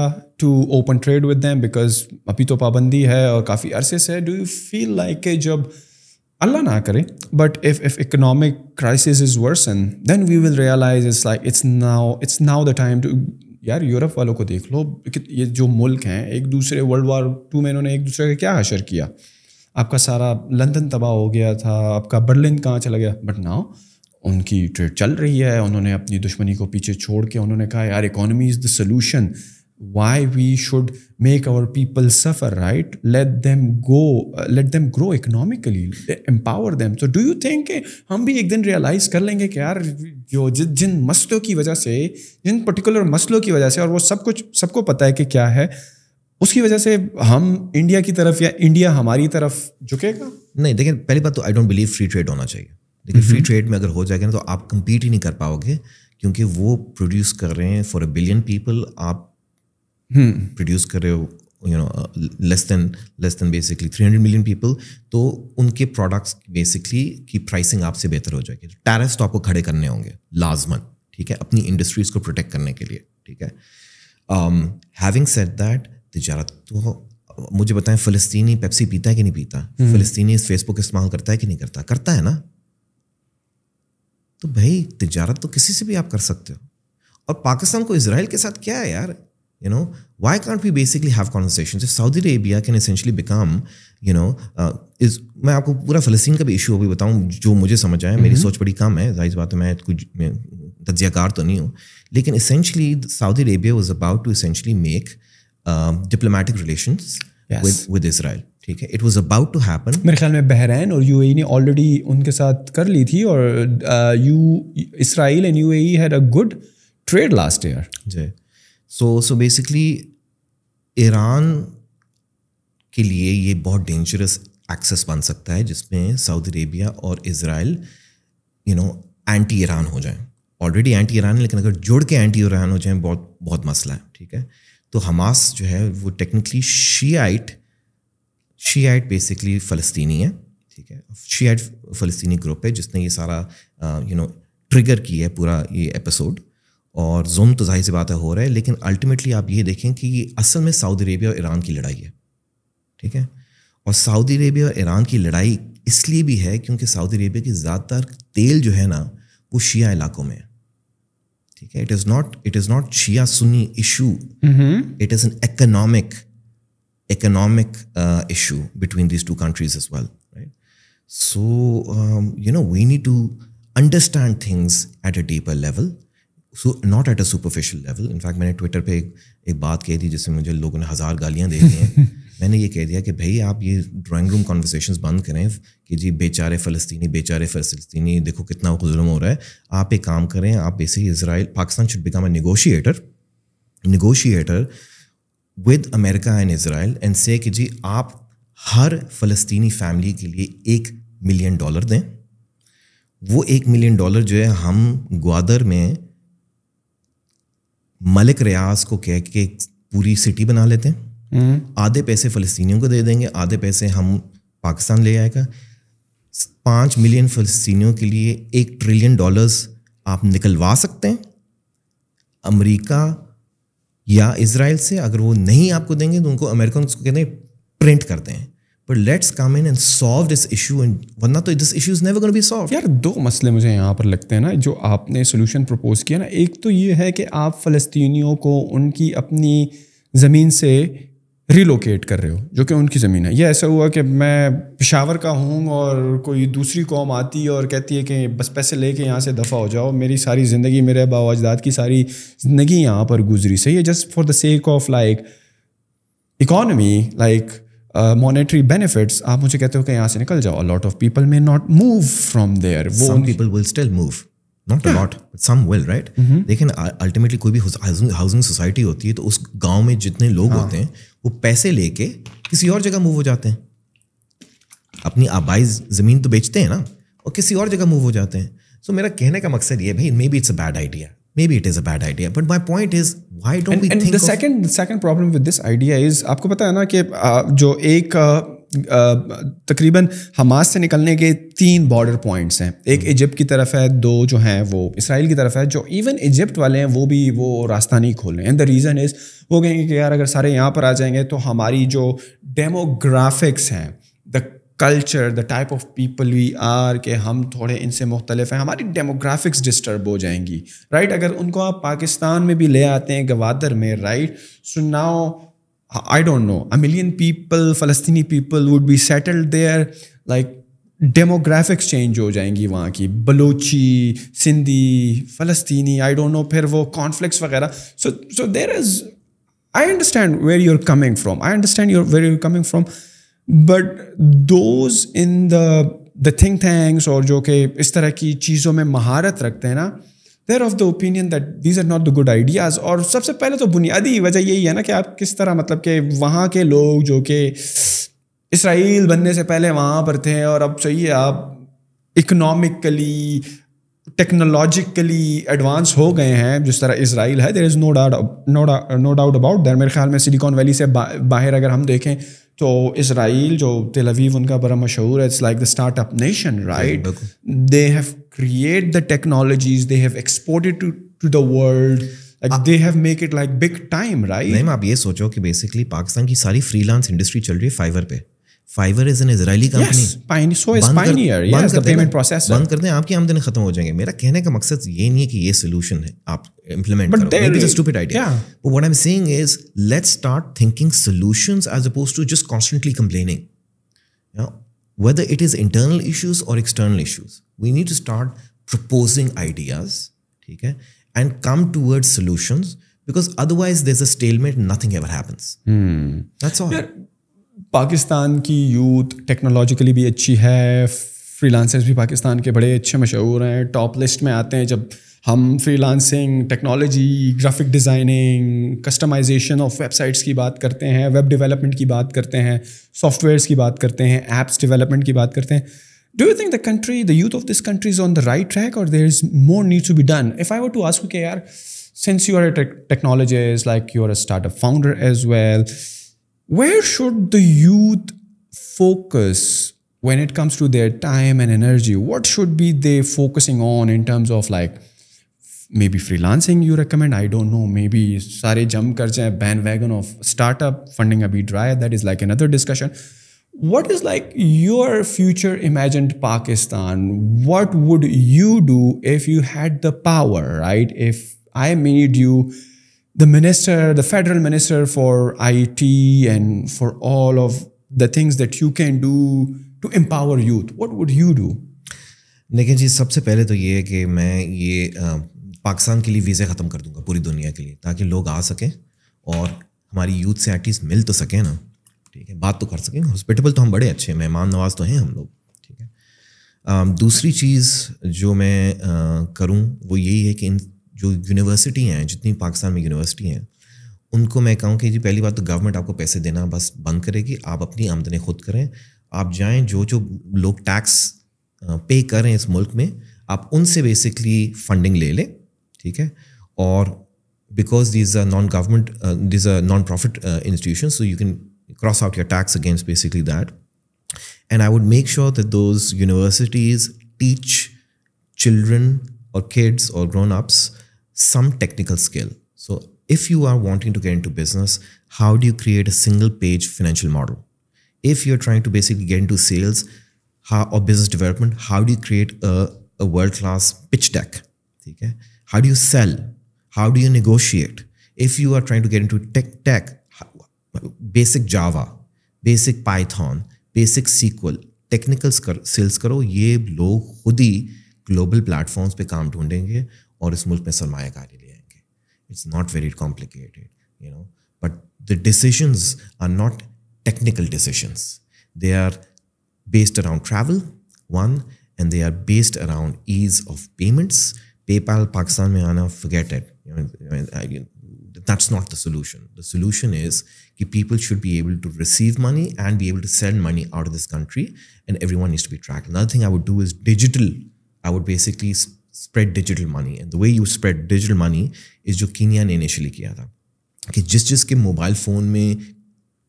Speaker 2: to open trade with them because अभी तो पाबंदी है और काफ़ी अरसे से. Do you feel like जब Allah na kare, but if economic crisis is worsen, then we will realize it's now the time to. यार यूरोप वालों को देख लो, ये जो मुल्क हैं एक दूसरे वर्ल्ड वॉर 2 में इन्होंने एक दूसरे का क्या हशर किया. आपका सारा लंदन तबाह हो गया था, आपका बर्लिन कहाँ चला गया. बट नाउ उनकी ट्रेड चल रही है. उन्होंने अपनी दुश्मनी को पीछे छोड़ के उन्होंने कहा यार economy is the solution. Why we should make our people suffer, right? Let them grow economically, empower them. So do you think हम भी एक दिन realize कर लेंगे कि यार जो जिन मसलों की वजह से, जिन particular मसलों की वजह से, और वो सब कुछ सबको पता है कि क्या है, उसकी वजह से हम इंडिया की तरफ या इंडिया हमारी तरफ झुकेगा?
Speaker 1: नहीं, देखिए पहली बात तो I don't believe free trade होना चाहिए. देखिए फ्री ट्रेड में अगर हो जाएगा ना तो आप compete ही नहीं कर पाओगे, क्योंकि वो प्रोड्यूस कर रहे हैं for a billion people, आप प्रोड्यूस कर रहे हो less than basically 300 million people. तो उनके प्रोडक्ट्स बेसिकली की प्राइसिंग आपसे बेहतर हो जाएगी. टैरिफ्स तो आपको खड़े करने होंगे लाजमन, ठीक है, अपनी इंडस्ट्रीज को प्रोटेक्ट करने के लिए, ठीक है. हैविंग सेड दैट, तिजारत तो मुझे बताएं, फ़लस्तीनी पेप्सी पीता है कि नहीं पीता? फ़लस्तीनी फेसबुक इस्तेमाल करता है कि नहीं करता? करता है ना. तो भाई तिजारत तो किसी से भी आप कर सकते हो. और पाकिस्तान को इजराइल के साथ क्या है यार? Why can't we basically have conversations? If Saudi Arabia can essentially become, मैं आपको पूरा फ़लस्तीन का भी इशू अभी बताऊं जो मुझे समझ आया. मेरी सोच बड़ी कम है, जाहिर बात है, मैं कुछ तज्जियाकार तो नहीं हूँ, लेकिन essentially Saudi Arabia was about to essentially make diplomatic relations with Israel. ठीक है, it was about to happen.
Speaker 2: मेरे ख्याल में बहरैन और UAE ने ऑलरेडी उनके साथ कर ली थी, और Israel and UAE had a good trade last year.
Speaker 1: जी. So basically ईरान के लिए ये बहुत डेंजरस एक्सेस बन सकता है जिसमें सऊदी अरेबिया और इज़राइल एंटी ईरान हो जाएं. ऑलरेडी एंटी ईरान है, लेकिन अगर जुड़ के एंटी ईरान हो जाएं बहुत मसला है, ठीक है. तो हमास जो है वो टेक्निकली शियाइट बेसिकली फ़लस्तीनी है, ठीक है. शियाइट फ़लस्तीनी ग्रुप है जिसने ये सारा ट्रिगर किया है पूरा ये एपिसोड. और जुल्म तो जाहिर सी बात है हो रहा है, लेकिन अल्टीमेटली आप ये देखें कि ये असल में सऊदी अरेबिया और ईरान की लड़ाई है, ठीक है. और सऊदी अरेबिया और ईरान की लड़ाई इसलिए भी है क्योंकि सऊदी अरेबिया की ज़्यादातर तेल जो है ना वो शिया इलाकों में है, ठीक है. It is not Shia Sunni issue, it is an economic issue between these two countries as well, right? So we need to understand things at a deeper level. So not at a superficial level. In fact, मैंने Twitter पे एक बात कही थी जिससे मुझे लोगों ने 1000 गालियाँ दे दी हैं. मैंने ये कह दिया कि भाई आप ये ड्राइंग रूम कॉन्वर्सेशंस बंद करें कि जी बेचारे फ़लस्तीनी देखो कितना जुल्म हो रहा है. आप एक काम करें, आप basically Israel, Pakistan should become a negotiator with America and Israel and say कि जी आप हर फ़लस्तीनी फैमिली के लिए $1 मिलियन दें. वो $1 मिलियन जो है हम ग्वादर में मलिक रियाज को कह के पूरी सिटी बना लेते हैं. आधे पैसे फ़लस्तीनियों को दे देंगे, आधे पैसे हम पाकिस्तान ले आएगा. 5 मिलियन फ़लस्तीनियों के लिए $1 ट्रिलियन आप निकलवा सकते हैं अमेरिका या इजराइल से. अगर वो नहीं आपको देंगे तो उनको अमेरिकन को कहते हैं प्रिंट करते हैं. But let's come in and solve this issue, and वरना तो this issue is never gonna be solve.
Speaker 2: यार 2 मसले मुझे यहाँ पर लगते हैं ना जो आपने सोल्यूशन प्रपोज किया ना. एक तो ये है कि आप फ़लस्तीनियों को उनकी अपनी ज़मीन से रिलोकेट कर रहे हो, जो कि उनकी ज़मीन है। ये ऐसा हुआ कि मैं पेशावर का हूँ और कोई दूसरी कौम आती है और कहती है कि बस पैसे लेके यहाँ से दफ़ा हो जाओ, मेरी सारी ज़िंदगी, मेरे आबा अजदाद की सारी ज़िंदगी यहाँ पर गुजरी, सही है, just for the sake of like economy, like monetary benefits, आप मुझे कहते हो कि यहाँ से निकल जाओ। A lot of people may not move from there.
Speaker 1: Some people will still move, not a lot, but some will, right? लेकिन अल्टीमेटली कोई भी हाउसिंग सोसाइटी होती है तो उस गांव में जितने लोग होते हैं वो पैसे लेके किसी और जगह मूव हो जाते हैं, अपनी आबाई ज़मीन तो बेचते हैं ना और किसी और जगह मूव हो जाते हैं। सो मेरा कहने का मकसद ये है, भाई may be it's a bad idea, maybe it is a bad idea, but my point is why don't we think
Speaker 2: the second problem with this idea is, आपको पता है ना कि जो एक तकरीबन हमास से निकलने के 3 बॉर्डर पॉइंट्स हैं, एक इजिप्ट की तरफ है, 2 जो हैं वो इसराइल की तरफ है। जो इवन इजिप्ट वाले हैं वो रास्ता नहीं खोल रहे हैं। एंड द रीज़न इज़ वो कहेंगे कि यार अगर सारे यहाँ पर आ जाएंगे तो हमारी जो डेमोग्राफिक्स हैं, the culture, the type of people we are, के हम थोड़े इनसे मुख्तलिफ हैं, हमारी डेमोग्राफिक्स डिस्टर्ब हो जाएंगी, राइट? अगर उनको आप पाकिस्तान में भी ले आते हैं, गवादर में, right? So now I don't know, a million people, फ़लस्तीनी people would be settled there, like demographics change हो जाएंगी वहाँ की, बलोची, सिंधी, फ़लस्तीनी, आई डोंट नो, फिर वो कॉन्फ्लिक्ट्स वगैरह। So there is, I understand where you are coming from, I understand where you are coming from, but those in the think tanks और जो कि इस तरह की चीज़ों में महारत रखते हैं ना, they're of the opinion that these are not the good ideas. और सबसे पहले तो बुनियादी वजह यही है ना कि आप किस तरह, मतलब कि वहाँ के लोग जो कि इसराइल बनने से पहले वहाँ पर थे और अब सही है आप इकोनॉमिकली, टेक्नोलॉजिकली एडवांस हो गए हैं जिस तरह इसराइल है, there is no doubt about that. मेरे ख्याल में सिलिकॉन वैली से बाहर अगर हम देखें तो इसराइल, जो तेल अवीव उनका बड़ा मशहूर है, it's like the startup nation, right? They have create the technologies, they have exported to the world, like they have make it like big time, right?
Speaker 1: नहीं, आप ये सोचो कि बेसिकली पाकिस्तान की सारी फ्रीलांस इंडस्ट्री चल रही है फाइवर पे। Fiverr is an Israeli company.
Speaker 2: So is Pioneer, yes, the payment processor.
Speaker 1: बंद कर दें, आपकी आमदनी खत्म हो जाएंगे। मेरा कहने का मकसद ये नहीं है कि ये सोल्यूशन है, आप इम्प्लीमेंट करो, maybe it's a stupid idea. But what I'm saying is, let's start thinking solutions as opposed to just constantly complaining. You know, whether it is internal issues or external issues, we need to start proposing ideas, ठीक है, and come towards solutions, because otherwise there's a stalemate, nothing ever happens. That's all.
Speaker 2: Pakistan की youth technologically भी अच्छी है, freelancers भी पाकिस्तान के बड़े अच्छे मशहूर हैं, टॉप लिस्ट में आते हैं जब हम freelancing, technology, graphic designing, customization of websites की बात करते हैं, वेब डेवलपमेंट की बात करते हैं, सॉफ्टवेयर्स की बात करते हैं, एप्स डेवलपमेंट की बात करते हैं। Do you think the youth of this country is on the right track, or there is more need to be done? If I were to ask you, okay, yaar, since you are a technologist, like you are a startup founder as well, where should the youth focus when it comes to their time and energy? What should be they focusing on in terms of like maybe freelancing you recommend? I don't know. Maybe sare jump kar jaye bandwagon of startup, funding abhi dry. That is like another discussion. What is like your future imagined Pakistan? What would you do if you had the power, right? If I made you the minister, the federal minister for IT and for all of the things that you can do to empower youth, what would you do?
Speaker 1: देखिए जी, सबसे पहले तो ये है कि मैं ये पाकिस्तान के लिए वीज़े ख़त्म कर दूंगा पूरी दुनिया के लिए, ताकि लोग आ सकें और हमारी यूथ से एटलीस्ट मिल तो सकें ना, ठीक है, बात तो कर सकें। हॉस्पिटल तो हम बड़े अच्छे हैं, मेहमान नवाज तो हैं हम लोग, ठीक है। दूसरी चीज़ जो मैं करूँ वो यही है कि इन जो यूनिवर्सिटी हैं, जितनी पाकिस्तान में यूनिवर्सिटी हैं, उनको मैं कहूँ कि जी पहली बात तो गवर्नमेंट आपको पैसे देना बस बंद करेगी, आप अपनी आमदनी खुद करें। आप जाएं, जो लोग टैक्स पे कर रहे हैं इस मुल्क में, आप उनसे बेसिकली फंडिंग ले लें, ठीक है। और because these are non government, these are non profit institution, so you can cross out your tax against basically that. And I would make sure that those universities teach children or kids or grown-ups some technical skill. So if you are wanting to get into business, how do you create a single page financial model? If you're trying to basically get into sales or business development, how do you create a world-class pitch deck? Okay? How do you sell? How do you negotiate? If you are trying to get into tech, basic Java, basic Python, basic SQL, technical skills करो, ये लोग खुद ही global platforms पे काम ढूंढेंगे और इस मुल्क में सरमायाकारी ले आएंगे. It's not very complicated, you know, but the decisions are not technical decisions. They are based around travel, one, and they are based around ease of payments. PayPal Pakistan mein aana, forget it. That's not the solution. The solution is that people should be able to receive money and be able to send money out of this country, and everyone needs to be tracked. Another thing I would do is digital. I would basically spread digital money, and the way you spread digital money is जो Kenya ने initially किया था कि जिस के mobile phone में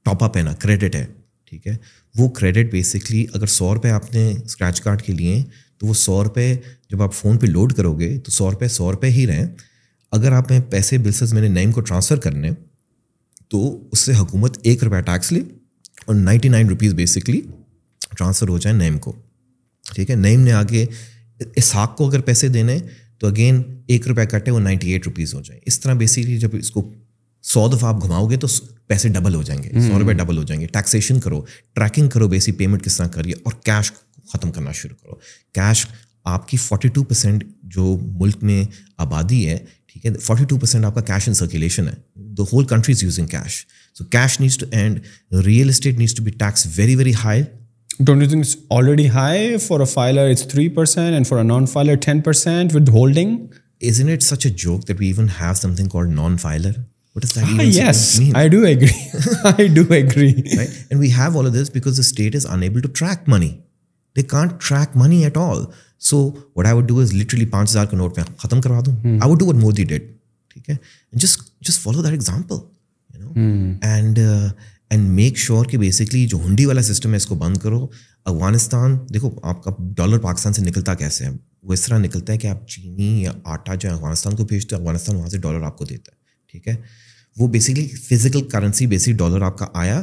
Speaker 1: top up है ना, क्रेडिट है, ठीक है, वो क्रेडिट बेसिकली अगर 100 रुपये आपने स्क्रैच कार्ड के लिए तो वो 100 रुपये जब आप फ़ोन पे लोड करोगे तो 100 रुपये ही रहें. अगर आप में पैसे बिल्स मैंने नईम को ट्रांसफ़र करने तो उससे हुकूमत 1 रुपया टैक्स ले और 99 रुपीज़ बेसिकली ट्रांसफ़र हो जाए नईम को, ठीक है. नईम ने आगे इसहाक को अगर पैसे देने तो अगेन 1 रुपया कटे, वो 98 रुपीज़ हो जाए. इस तरह बेसिकली जब इसको 100 दफ़ा आप घुमाओगे तो पैसे डबल हो जाएंगे, 100 रुपये डबल हो जाएंगे. टैक्सेशन करो, ट्रैकिंग करो, बेसिक पेमेंट किस तरह करिए, और कैश ख़त्म करना शुरू करो. कैश आपकी 42% जो मुल्क में आबादी है, ठीक है, 42% आपका कैश इन सर्कुलेशन है. The whole country is using cash. So cash needs to end. Real estate needs to be tax very very high.
Speaker 2: Don't you think it's already high? For a filer it's 3% and for a non-filer 10% withholding.
Speaker 1: Isn't it such a joke that we even have something called non-filer? What does that even
Speaker 2: yes,
Speaker 1: mean?
Speaker 2: I do agree. I do agree.
Speaker 1: Right? And we have all of this because the state is unable to track money. They can't track money at all. So what I would do is literally 5,000 का note में खत्म करवा दूँ. I would do what Modi did. ठीक है? And just follow that example. You know? And make sure कि basically जो हुंडी वाला सिस्टम है इसको बंद करो. अफगानिस्तान देखो, आपका डॉलर पाकिस्तान से निकलता कैसे है? वो इस तरह निकलता है कि आप चीनी या आटा जो अफगानिस्तान को भेजते हो, अफगानिस्तान वहाँ से डॉलर आपको देता है, ठीक है. वो basically physical currency, basic dollar आपका आया,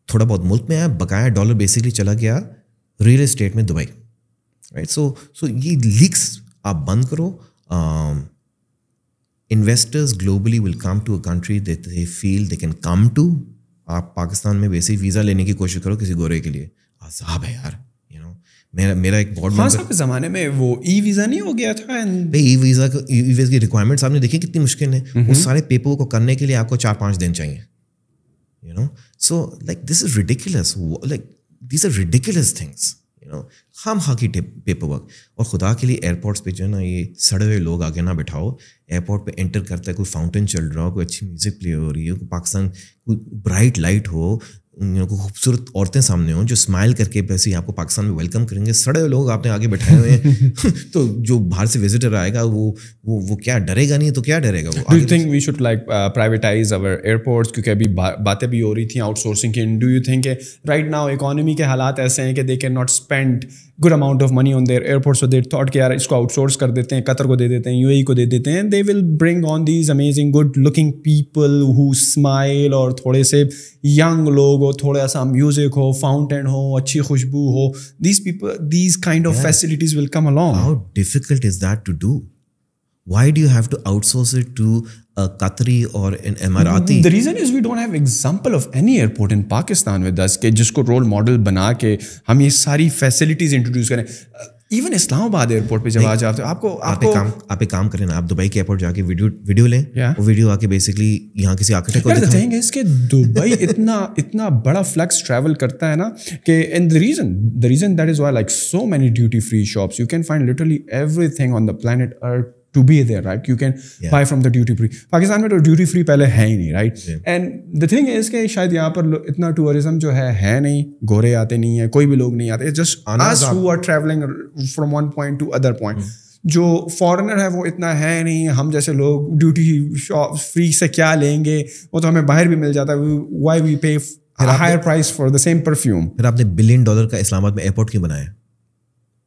Speaker 1: थोड़ा बहुत मुल्क में आया, बकाया डॉलर बेसिकली चला गया रियल एस्टेट में दुबई, राइट. सो ये लीक्स आप बंद करो. Investors globally will come to a country that they feel they can come to. आप पाकिस्तान में बेसिक वीज़ा लेने की कोशिश करो किसी गोरे के लिए, साहब है यार, यू नो. मेरा एक बोर्ड
Speaker 2: मेंबर के ज़माने में वो ई वीज़ा नहीं हो गया था.
Speaker 1: ई वीज़ा की रिक्वायरमेंट्स आपने देखी कितनी मुश्किल है. उस सारे पेपर को करने के लिए आपको 4-5 दिन चाहिए, you know. So like this is ridiculous. Like these are ridiculous things, you know. हम की पेपर वर्क. और खुदा के लिए एयरपोर्ट्स पे जो है ना, ये सड़े हुए लोग आगे ना बिठाओ. एयरपोर्ट पे एंटर करता है, कोई फाउंटेन चल रहा हो, कोई अच्छी म्यूज़िक प्ले हो रही है, कोई पाकिस्तान कोई ब्राइट लाइट हो, को खूबसूरत औरतें सामने हों जो स्माइल करके वैसे ही आपको पाकिस्तान में वेलकम करेंगे. सड़े हुए लोग आपने आगे बैठाए हुए हैं तो जो बाहर से विजिटर आएगा वो क्या डरेगा? नहीं तो क्या डरेगा वो.
Speaker 2: Do you think we should like privatize our airports? क्योंकि अभी बातें भी हो रही थी आउटसोर्सिंग की. Do you think right now economy के हालात ऐसे हैं कि they can not spend good amount of money on their airports, so they thought कि यार इसको आउटसोर्स कर देते हैं, कतर को दे देते हैं, यूएई को दे देते हैं. They will bring on these amazing good looking people who smile, और थोड़े से यंग लोग हो, थोड़ा सा म्यूजिक हो, फाउंटेन हो, अच्छी खुशबू हो. These people, these kind of facilities will come along.
Speaker 1: How difficult is that to do? Why do you have to outsource it to a Qatari or an Emirati?
Speaker 2: The reason is we don't have example of any airport in Pakistan with us के जिसको role model बना के हम ये सारी facilities introduce करें. Even Islamabad airport पे जब आ जाते हो आप एक काम करें ना, आप दुबई के एयरपोर्ट जाके वीडियो लें. वो वीडियो आके बेसिकली यहाँ किसी आर्किटेक्ट को दिखाएं. इसके दुबई इतना बड़ा फ्लक्स ट्रैवल करता है ना कि and the reason that is why like so many duty free shops. You can find literally everything on the planet earth to be there, right? You can buy from the duty free. Pakistan में तो duty free पहले है ही नहीं, right? And the thing is कि शायद यहाँ पर इतना टूरिज्म जो है नहीं, गोरे आते नहीं है, कोई भी लोग नहीं आते. It's just us who are traveling from one point to other point. जो फॉरेनर है वो इतना है नहीं. हम जैसे लोग ड्यूटी फ्री से क्या लेंगे, वो तो हमें बाहर भी मिल जाता है. Why we pay a higher price for the same perfume?
Speaker 1: फिर आपने $1 बिलियन का इस्लामाबाद में एयरपोर्ट क्यों बनाया?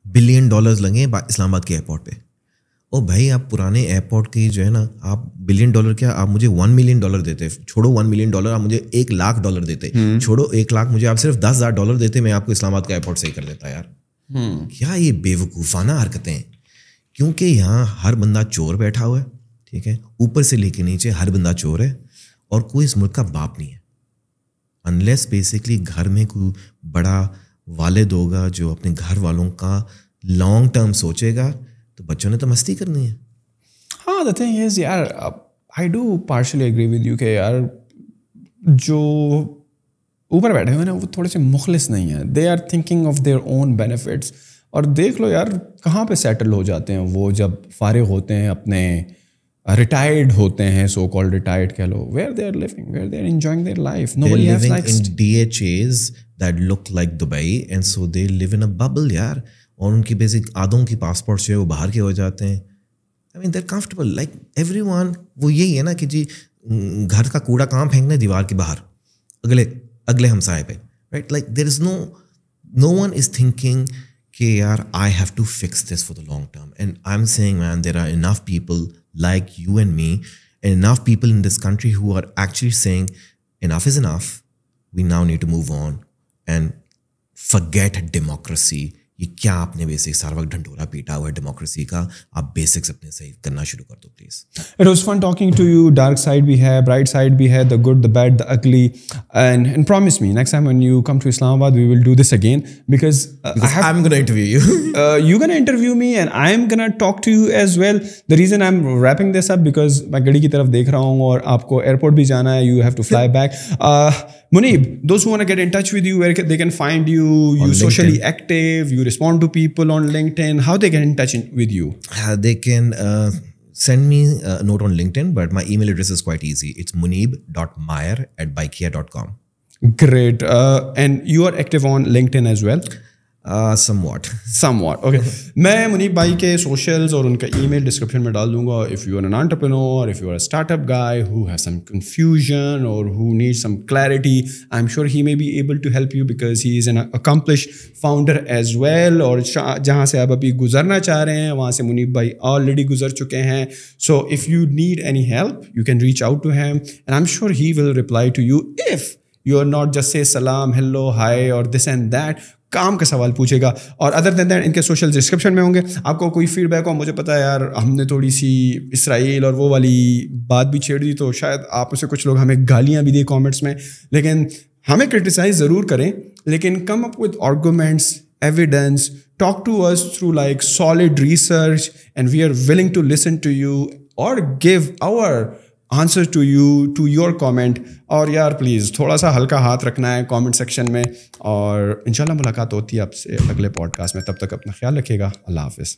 Speaker 1: $1 बिलियन लगे इस्लामाबाद के एयरपोर्ट पे. ओ भाई, आप पुराने एयरपोर्ट की जो है ना, आप $1 बिलियन क्या, आप मुझे $1 मिलियन देते. छोड़ो $1 मिलियन, आप मुझे $1 लाख देते. छोड़ो $1 लाख, मुझे आप सिर्फ $10,000 देते, मैं आपको इस्लामाबाद का एयरपोर्ट सही कर देता यार. क्या ये बेवकूफ़ाना हरकतें हैं? क्योंकि यहाँ हर बंदा चोर बैठा हुआ है, ठीक है, ऊपर से लेके नीचे हर बंदा चोर है, और कोई इस मुल्क का बाप नहीं है. अनलेस बेसिकली घर में कोई बड़ा वालिद होगा जो अपने घर वालों का लॉन्ग टर्म सोचेगा, तो बच्चों ने तो मस्ती करनी है.
Speaker 2: हाँ, द थिंग इज यार, I do partially agree with you कि यार जो ऊपर बैठे हुए ना वो थोड़े से मुखलिस नहीं है. They are thinking of their own benefits. और देख लो यार कहाँ पे सेटल हो जाते हैं वो जब फारिग होते हैं, अपने रिटायर्ड होते हैं, सो कॉल्ड रिटायर्ड कह लो, where they are living, where they are enjoying their life. Nobody has likes
Speaker 1: in DHAs that look like Dubai and so they live in a bubble यार. और उनकी बेसिक आधों की पासपोर्ट जो है वो बाहर के हो जाते हैं. I mean they're comfortable like everyone. वो यही है ना कि जी घर का कूड़ा कहाँ फेंकना है, दीवार के बाहर अगले हमसाए पे, right? Like there is no one is thinking कि यार I have to fix this for the long term. And I'm saying man, there are enough people like you and me and enough people in this country who are actually saying enough is enough. We now need to move on and forget democracy. ये क्या आपने basic सारा वक्त ढंढोरा पीटा हुआ है democracy का, आप बेसिक्स अपने सही करना शुरू कर दो please.
Speaker 2: It was fun talking to you. Dark side भी है, bright side भी है, the good, the bad, the ugly, and promise me next time when you come to Islamabad we will do this again because
Speaker 1: I'm gonna interview you.
Speaker 2: You're gonna interview me and I'm gonna talk to you as well. The reason I'm wrapping this up because मैं घड़ी की तरफ देख रहा हूँ और आपको airport भी जाना है. You have to fly back. Muneeb, those who want to get in touch with you, where they can find you? You socially active, you respond to people on LinkedIn. How they get in touch with you?
Speaker 1: They can send me a note on LinkedIn, but my email address is quite easy. It's muneeb.maayr@bykea.com.
Speaker 2: Great. And you are active on LinkedIn as well?
Speaker 1: Somewhat.
Speaker 2: Okay. मैं मुनीब भाई के socials और उनका email description में डाल दूंगा. If you are an entrepreneur, if you are a startup guy who has some confusion or who needs some clarity, I'm sure he may be able to help you because he is an accomplished founder as well. और जहाँ से आप अभी गुजरना चाह रहे हैं वहाँ से मुनीब भाई already गुजर चुके हैं. So if you need any help, you can reach out to him and I'm sure he will reply to you if you are not just say salam, hello, hi or this and that. काम का सवाल पूछेगा. और other than that इनके social description में होंगे. आपको कोई फीडबैक हो, मुझे पता है यार हमने थोड़ी सी इसराइल और वो वाली बात भी छेड़ दी तो शायद आप में से कुछ लोग हमें गालियां भी दी कमेंट्स में, लेकिन हमें क्रिटिसाइज ज़रूर करें, लेकिन come up with arguments, evidence, talk to us through like solid research and we are willing to listen to you और give our answer to you to your comment. और यार प्लीज़ थोड़ा सा हल्का हाथ रखना है कमेंट सेक्शन में. और इंशाल्लाह मुलाकात होती है आपसे अगले पॉडकास्ट में. तब तक अपना ख्याल रखिएगा. अल्लाह हाफिज़.